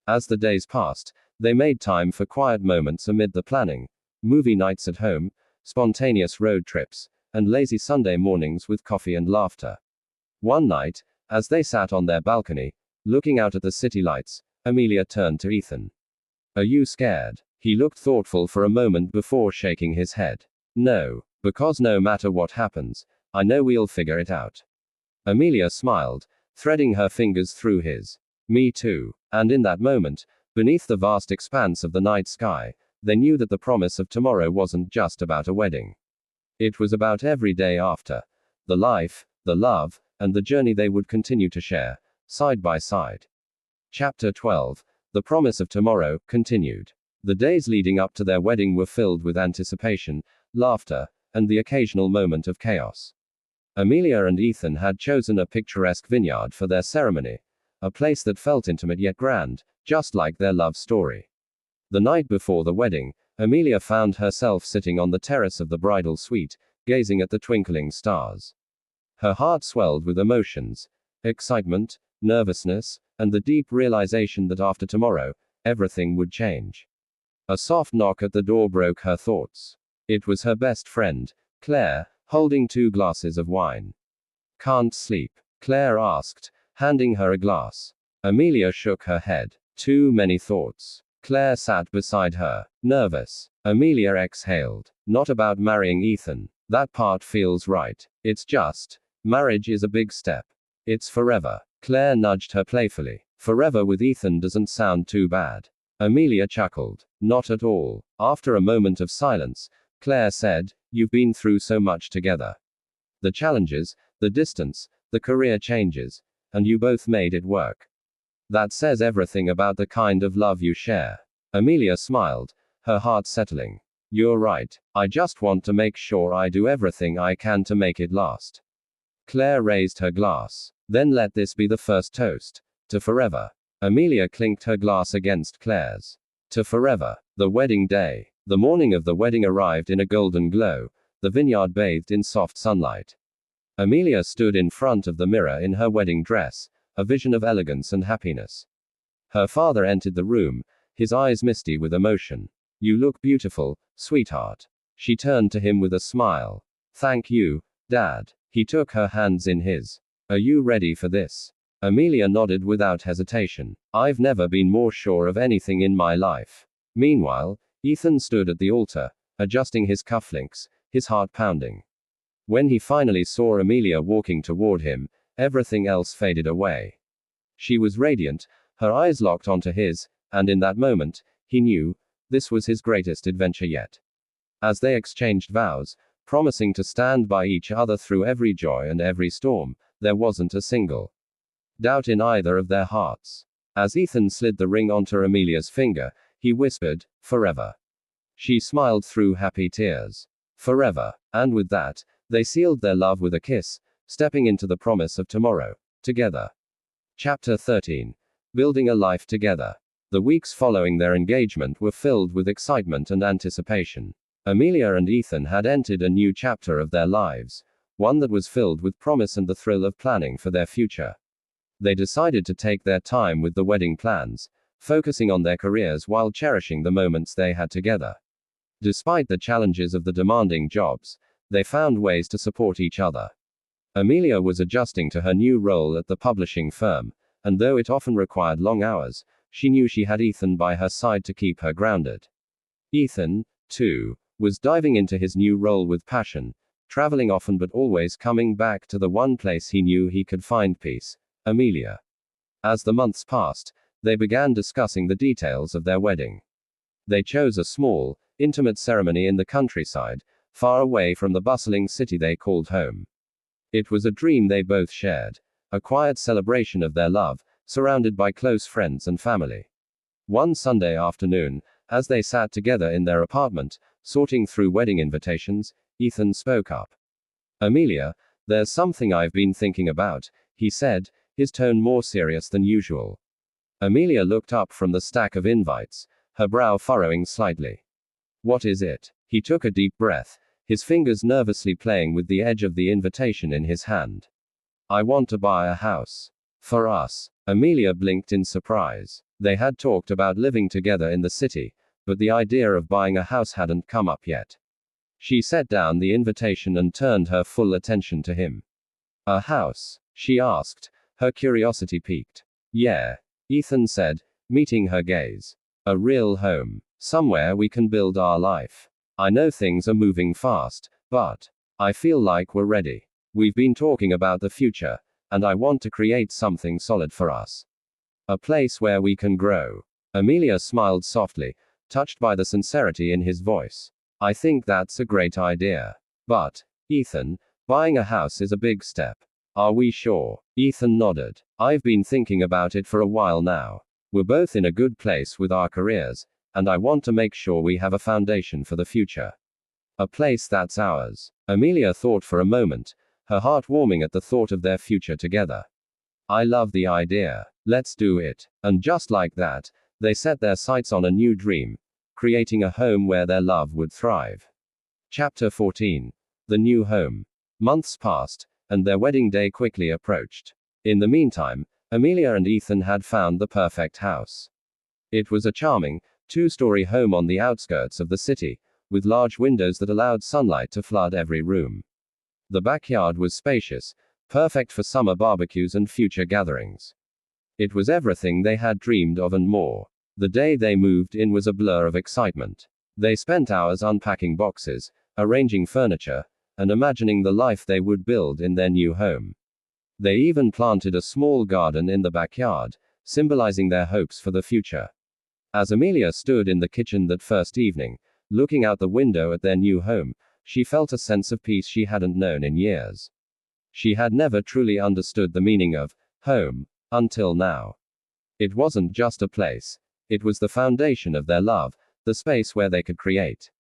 As the days passed, they made time for quiet moments amid the planning: movie nights at home, spontaneous road trips, and lazy Sunday mornings with coffee and laughter. One night, as they sat on their balcony, looking out at the city lights, Amelia turned to Ethan. "Are you scared?" He looked thoughtful for a moment before shaking his head. "No, because no matter what happens, I know we'll figure it out." Amelia smiled, threading her fingers through his. "Me too." And in that moment, beneath the vast expanse of the night sky, they knew that the promise of tomorrow wasn't just about a wedding. It was about every day after. The life, the love, and the journey they would continue to share, side by side. Chapter 12. The Promise of Tomorrow, continued. The days leading up to their wedding were filled with anticipation, laughter, and the occasional moment of chaos. Amelia and Ethan had chosen a picturesque vineyard for their ceremony, a place that felt intimate yet grand, just like their love story. The night before the wedding, Amelia found herself sitting on the terrace of the bridal suite, gazing at the twinkling stars. Her heart swelled with emotions, excitement, nervousness, and the deep realization that after tomorrow, everything would change. A soft knock at the door broke her thoughts. It was her best friend, Claire, holding 2 glasses of wine. "Can't sleep?" Claire asked, handing her a glass. Amelia shook her head. "Too many thoughts." Claire sat beside her, nervous. Amelia exhaled. "Not about marrying Ethan. That part feels right. It's just, marriage is a big step. It's forever." Claire nudged her playfully. "Forever with Ethan doesn't sound too bad." Amelia chuckled. "Not at all." After a moment of silence, Claire said, "You've been through so much together. The challenges, the distance, the career changes, and you both made it work. That says everything about the kind of love you share." Amelia smiled, her heart settling. "You're right. I just want to make sure I do everything I can to make it last." Claire raised her glass. "Then let this be the first toast. To forever." Amelia clinked her glass against Claire's. To forever. The wedding day. The morning of the wedding arrived in a golden glow, the vineyard bathed in soft sunlight. Amelia stood in front of the mirror in her wedding dress, a vision of elegance and happiness. Her father entered the room, his eyes misty with emotion. "You look beautiful, sweetheart." She turned to him with a smile. "Thank you, Dad." He took her hands in his. "Are you ready for this?" Amelia nodded without hesitation. "I've never been more sure of anything in my life." Meanwhile, Ethan stood at the altar, adjusting his cufflinks, his heart pounding. When he finally saw Amelia walking toward him, everything else faded away. She was radiant, her eyes locked onto his, and in that moment, he knew, this was his greatest adventure yet. As they exchanged vows, promising to stand by each other through every joy and every storm, there wasn't a single doubt in either of their hearts. As Ethan slid the ring onto Amelia's finger, he whispered, "Forever." She smiled through happy tears. Forever. And with that, they sealed their love with a kiss, stepping into the promise of tomorrow, together. Chapter 13. Building a life together. The weeks following their engagement were filled with excitement and anticipation. Amelia and Ethan had entered a new chapter of their lives, one that was filled with promise and the thrill of planning for their future. They decided to take their time with the wedding plans, focusing on their careers while cherishing the moments they had together. Despite the challenges of the demanding jobs, they found ways to support each other. Amelia was adjusting to her new role at the publishing firm, and though it often required long hours, she knew she had Ethan by her side to keep her grounded. Ethan, too, was diving into his new role with passion, traveling often but always coming back to the one place he knew he could find peace, Amelia. As the months passed, they began discussing the details of their wedding. They chose a small, intimate ceremony in the countryside, far away from the bustling city they called home. It was a dream they both shared, a quiet celebration of their love, surrounded by close friends and family. One Sunday afternoon, as they sat together in their apartment, sorting through wedding invitations, Ethan spoke up. "Amelia, there's something I've been thinking about," he said, his tone more serious than usual. Amelia looked up from the stack of invites, her brow furrowing slightly. "What is it?" He took a deep breath, his fingers nervously playing with the edge of the invitation in his hand. "I want to buy a house. For us." Amelia blinked in surprise. They had talked about living together in the city, but the idea of buying a house hadn't come up yet. She set down the invitation and turned her full attention to him. "A house?" she asked, her curiosity piqued. "Yeah," Ethan said, meeting her gaze. "A real home. Somewhere we can build our life. I know things are moving fast, but I feel like we're ready. We've been talking about the future, and I want to create something solid for us. A place where we can grow." Amelia smiled softly, touched by the sincerity in his voice. "I think that's a great idea. But, Ethan, buying a house is a big step. Are we sure?" Ethan nodded. "I've been thinking about it for a while now. We're both in a good place with our careers, and I want to make sure we have a foundation for the future." A place that's ours. Amelia thought for a moment, her heart warming at the thought of their future together. I love the idea. Let's do it. And just like that, they set their sights on a new dream, creating a home where their love would thrive. Chapter 14. The New Home. Months passed, and their wedding day quickly approached. In the meantime, Amelia and Ethan had found the perfect house. It was a charming, two-story home on the outskirts of the city, with large windows that allowed sunlight to flood every room. The backyard was spacious, perfect for summer barbecues and future gatherings. It was everything they had dreamed of and more. The day they moved in was a blur of excitement. They spent hours unpacking boxes, arranging furniture, and imagining the life they would build in their new home. They even planted a small garden in the backyard, symbolizing their hopes for the future. As Amelia stood in the kitchen that first evening, looking out the window at their new home, she felt a sense of peace she hadn't known in years. She had never truly understood the meaning of home until now. It wasn't just a place, it was the foundation of their love, the space where they could create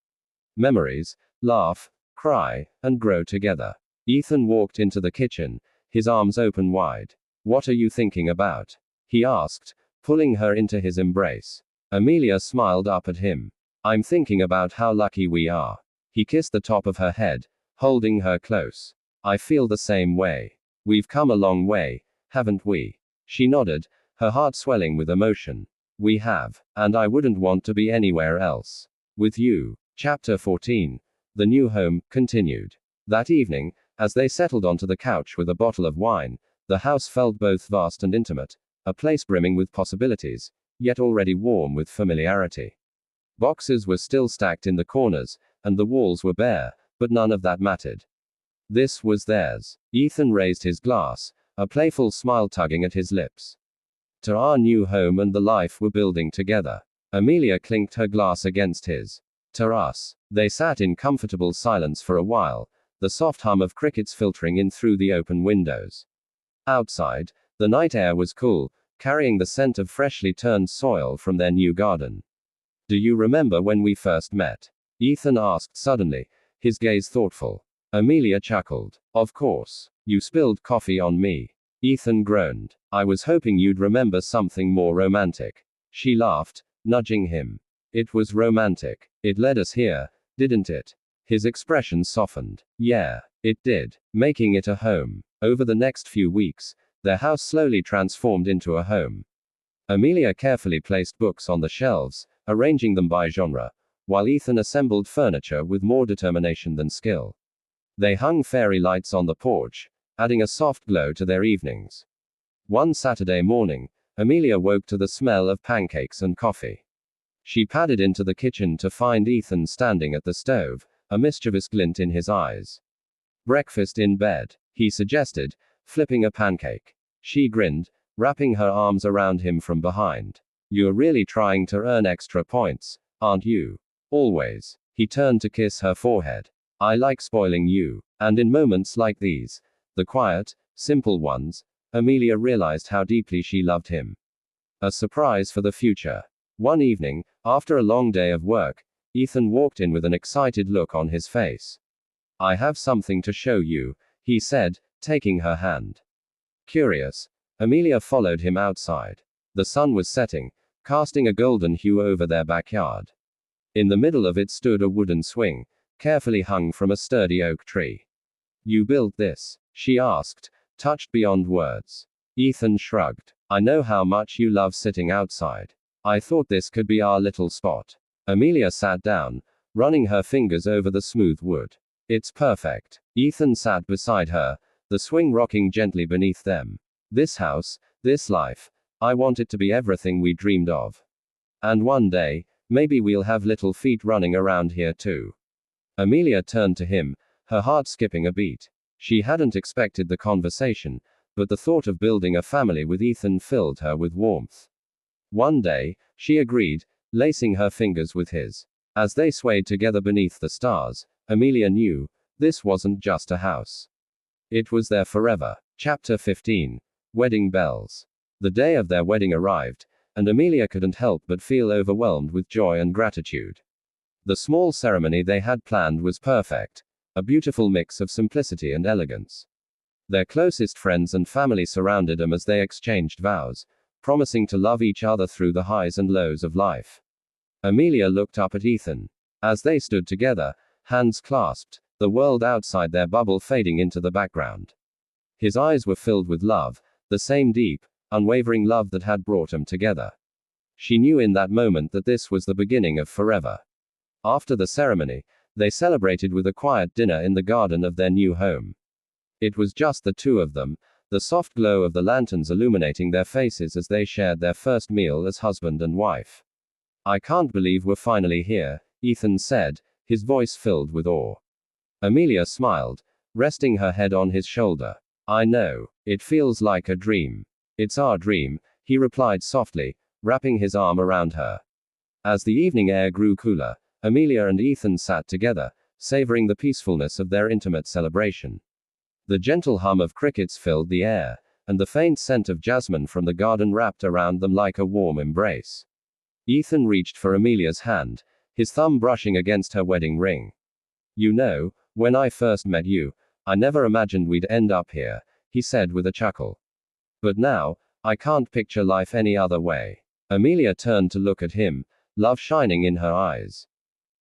memories, laugh, cry, and grow together. Ethan walked into the kitchen, his arms open wide. What are you thinking about? He asked, pulling her into his embrace. Amelia smiled up at him. I'm thinking about how lucky we are. He kissed the top of her head, holding her close. I feel the same way. We've come a long way, haven't we? She nodded, her heart swelling with emotion. We have, and I wouldn't want to be anywhere else. With you. Chapter 14. The New Home, continued. That evening, as they settled onto the couch with a bottle of wine, the house felt both vast and intimate, a place brimming with possibilities, yet already warm with familiarity. Boxes were still stacked in the corners, and the walls were bare, but none of that mattered. This was theirs. Ethan raised his glass, a playful smile tugging at his lips. To our new home and the life we're building together. Amelia clinked her glass against his. To us. They sat in comfortable silence for a while, the soft hum of crickets filtering in through the open windows. Outside, the night air was cool, carrying the scent of freshly turned soil from their new garden. Do you remember when we first met? Ethan asked suddenly, his gaze thoughtful. Amelia chuckled. Of course. You spilled coffee on me. Ethan groaned. I was hoping you'd remember something more romantic. She laughed, nudging him. It was romantic. It led us here, didn't it? His expression softened. Yeah, it did, making it a home. Over the next few weeks, their house slowly transformed into a home. Amelia carefully placed books on the shelves, arranging them by genre, while Ethan assembled furniture with more determination than skill. They hung fairy lights on the porch, adding a soft glow to their evenings. One Saturday morning, Amelia woke to the smell of pancakes and coffee. She padded into the kitchen to find Ethan standing at the stove, a mischievous glint in his eyes. Breakfast in bed, he suggested, flipping a pancake. She grinned, wrapping her arms around him from behind. You're really trying to earn extra points, aren't you? Always. He turned to kiss her forehead. I like spoiling you. And in moments like these, the quiet, simple ones, Amelia realized how deeply she loved him. A surprise for the future. One evening, after a long day of work, Ethan walked in with an excited look on his face. I have something to show you, he said, taking her hand. Curious, Amelia followed him outside. The sun was setting, casting a golden hue over their backyard. In the middle of it stood a wooden swing, carefully hung from a sturdy oak tree. You built this? She asked, touched beyond words. Ethan shrugged. I know how much you love sitting outside. I thought this could be our little spot. Amelia sat down, running her fingers over the smooth wood. It's perfect. Ethan sat beside her, the swing rocking gently beneath them. This house, this life, I want it to be everything we dreamed of. And one day, maybe we'll have little feet running around here too. Amelia turned to him, her heart skipping a beat. She hadn't expected the conversation, but the thought of building a family with Ethan filled her with warmth. One day, she agreed, lacing her fingers with his. As they swayed together beneath the stars, Amelia knew, this wasn't just a house. It was there forever. Chapter 15. Wedding Bells. The day of their wedding arrived, and Amelia couldn't help but feel overwhelmed with joy and gratitude. The small ceremony they had planned was perfect, a beautiful mix of simplicity and elegance. Their closest friends and family surrounded them as they exchanged vows, promising to love each other through the highs and lows of life. Amelia looked up at Ethan. As they stood together, hands clasped, the world outside their bubble fading into the background. His eyes were filled with love, the same deep, unwavering love that had brought them together. She knew in that moment that this was the beginning of forever. After the ceremony, they celebrated with a quiet dinner in the garden of their new home. It was just the two of them, the soft glow of the lanterns illuminating their faces as they shared their first meal as husband and wife. "I can't believe we're finally here," Ethan said, his voice filled with awe. Amelia smiled, resting her head on his shoulder. "I know. It feels like a dream." "It's our dream," he replied softly, wrapping his arm around her. As the evening air grew cooler, Amelia and Ethan sat together, savoring the peacefulness of their intimate celebration. The gentle hum of crickets filled the air, and the faint scent of jasmine from the garden wrapped around them like a warm embrace. Ethan reached for Amelia's hand, his thumb brushing against her wedding ring. "You know, when I first met you, I never imagined we'd end up here," he said with a chuckle. "But now, I can't picture life any other way." Amelia turned to look at him, love shining in her eyes.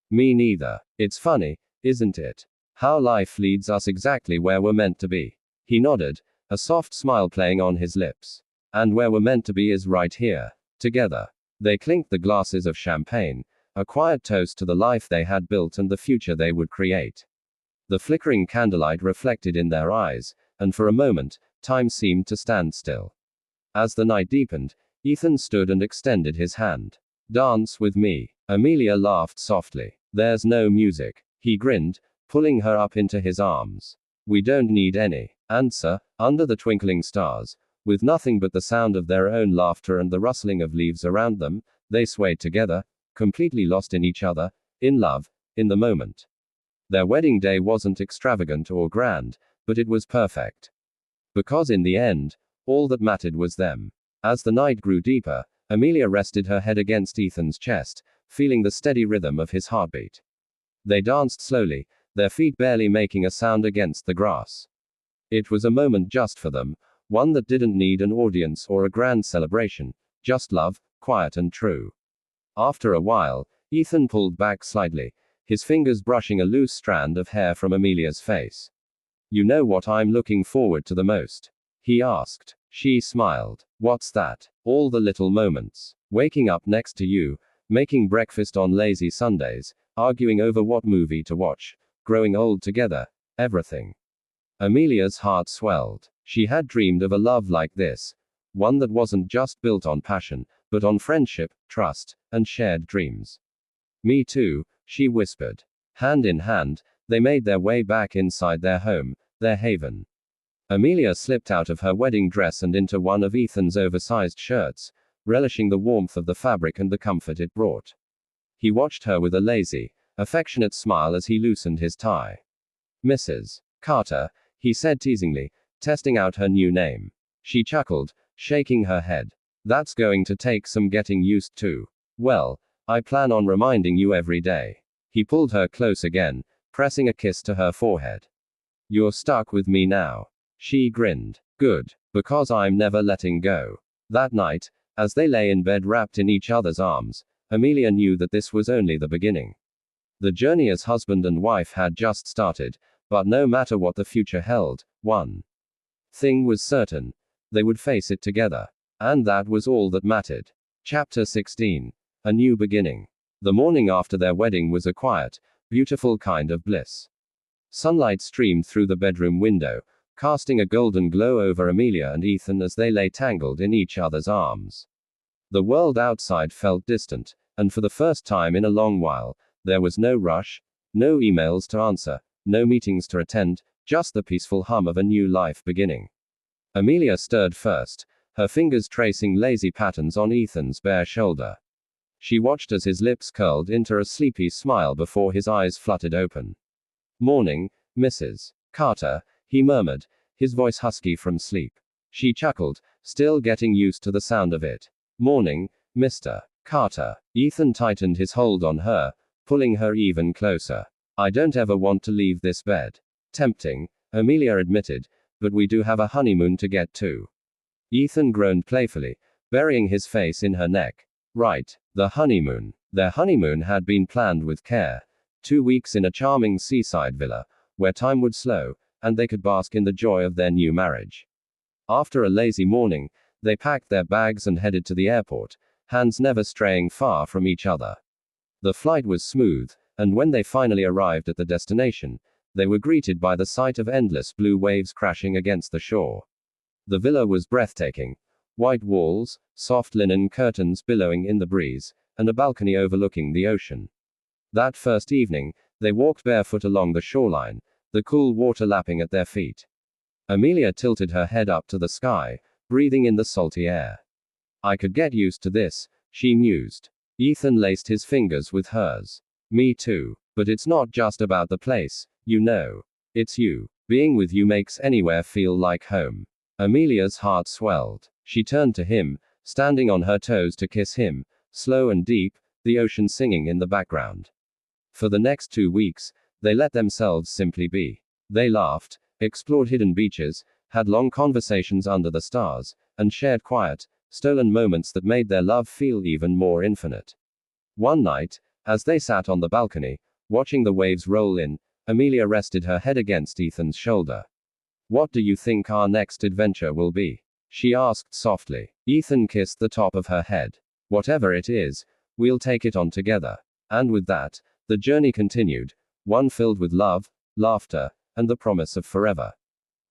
"Me neither. It's funny, isn't it? How life leads us exactly where we're meant to be." He nodded, a soft smile playing on his lips. "And where we're meant to be is right here, together." They clinked the glasses of champagne, a quiet toast to the life they had built and the future they would create. The flickering candlelight reflected in their eyes, and for a moment, time seemed to stand still. As the night deepened, Ethan stood and extended his hand. "Dance with me." Amelia laughed softly. "There's no music." He grinned, pulling her up into his arms. "We don't need any." Answer, under the twinkling stars, with nothing but the sound of their own laughter and the rustling of leaves around them, they swayed together, completely lost in each other, in love, in the moment. Their wedding day wasn't extravagant or grand, but it was perfect. Because in the end, all that mattered was them. As the night grew deeper, Amelia rested her head against Ethan's chest, feeling the steady rhythm of his heartbeat. They danced slowly, their feet barely making a sound against the grass. It was a moment just for them, one that didn't need an audience or a grand celebration, just love, quiet and true. After a while, Ethan pulled back slightly, his fingers brushing a loose strand of hair from Amelia's face. "You know what I'm looking forward to the most?" he asked. She smiled. "What's that?" "All the little moments. Waking up next to you, making breakfast on lazy Sundays, arguing over what movie to watch, growing old together, everything." Amelia's heart swelled. She had dreamed of a love like this, one that wasn't just built on passion, but on friendship, trust, and shared dreams. "Me too," she whispered. Hand in hand, they made their way back inside their home, their haven. Amelia slipped out of her wedding dress and into one of Ethan's oversized shirts, relishing the warmth of the fabric and the comfort it brought. He watched her with a lazy, affectionate smile as he loosened his tie. "Mrs. Carter," he said teasingly, testing out her new name. She chuckled, shaking her head. "That's going to take some getting used to." "Well, I plan on reminding you every day." He pulled her close again, pressing a kiss to her forehead. "You're stuck with me now." She grinned. "Good, because I'm never letting go." That night, as they lay in bed wrapped in each other's arms, Amelia knew that this was only the beginning. The journey as husband and wife had just started, but no matter what the future held, one thing was certain: they would face it together. And that was all that mattered. Chapter 16. A New Beginning. The morning after their wedding was a quiet, beautiful kind of bliss. Sunlight streamed through the bedroom window, casting a golden glow over Amelia and Ethan as they lay tangled in each other's arms. The world outside felt distant, and for the first time in a long while, there was no rush, no emails to answer, no meetings to attend, just the peaceful hum of a new life beginning. Amelia stirred first, her fingers tracing lazy patterns on Ethan's bare shoulder. She watched as his lips curled into a sleepy smile before his eyes fluttered open. "Morning, Mrs. Carter," he murmured, his voice husky from sleep. She chuckled, still getting used to the sound of it. "Morning, Mr. Carter." Ethan tightened his hold on her, pulling her even closer. I don't ever want to leave this bed. Tempting, Amelia admitted, but we do have a honeymoon to get to. Ethan groaned playfully, burying his face in her neck. Right, the honeymoon. Their honeymoon had been planned with care. 2 weeks in a charming seaside villa, where time would slow, and they could bask in the joy of their new marriage. After a lazy morning, they packed their bags and headed to the airport, hands never straying far from each other. The flight was smooth, and when they finally arrived at the destination, they were greeted by the sight of endless blue waves crashing against the shore. The villa was breathtaking. White walls, soft linen curtains billowing in the breeze, and a balcony overlooking the ocean. That first evening, they walked barefoot along the shoreline, the cool water lapping at their feet. Amelia tilted her head up to the sky, breathing in the salty air. I could get used to this, she mused. Ethan laced his fingers with hers. Me too. But it's not just about the place, you know. It's you. Being with you makes anywhere feel like home. Amelia's heart swelled. She turned to him, standing on her toes to kiss him, slow and deep, the ocean singing in the background. For the next 2 weeks, they let themselves simply be. They laughed, explored hidden beaches, had long conversations under the stars, and shared quiet, stolen moments that made their love feel even more infinite. One night, as they sat on the balcony, watching the waves roll in, Amelia rested her head against Ethan's shoulder. What do you think our next adventure will be? She asked softly. Ethan kissed the top of her head. Whatever it is, we'll take it on together. And with that, the journey continued, one filled with love, laughter, and the promise of forever.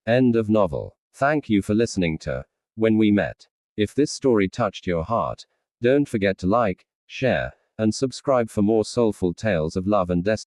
End of novel. Thank you for listening to When We Met. If this story touched your heart, don't forget to like, share, and subscribe for more soulful tales of love and destiny.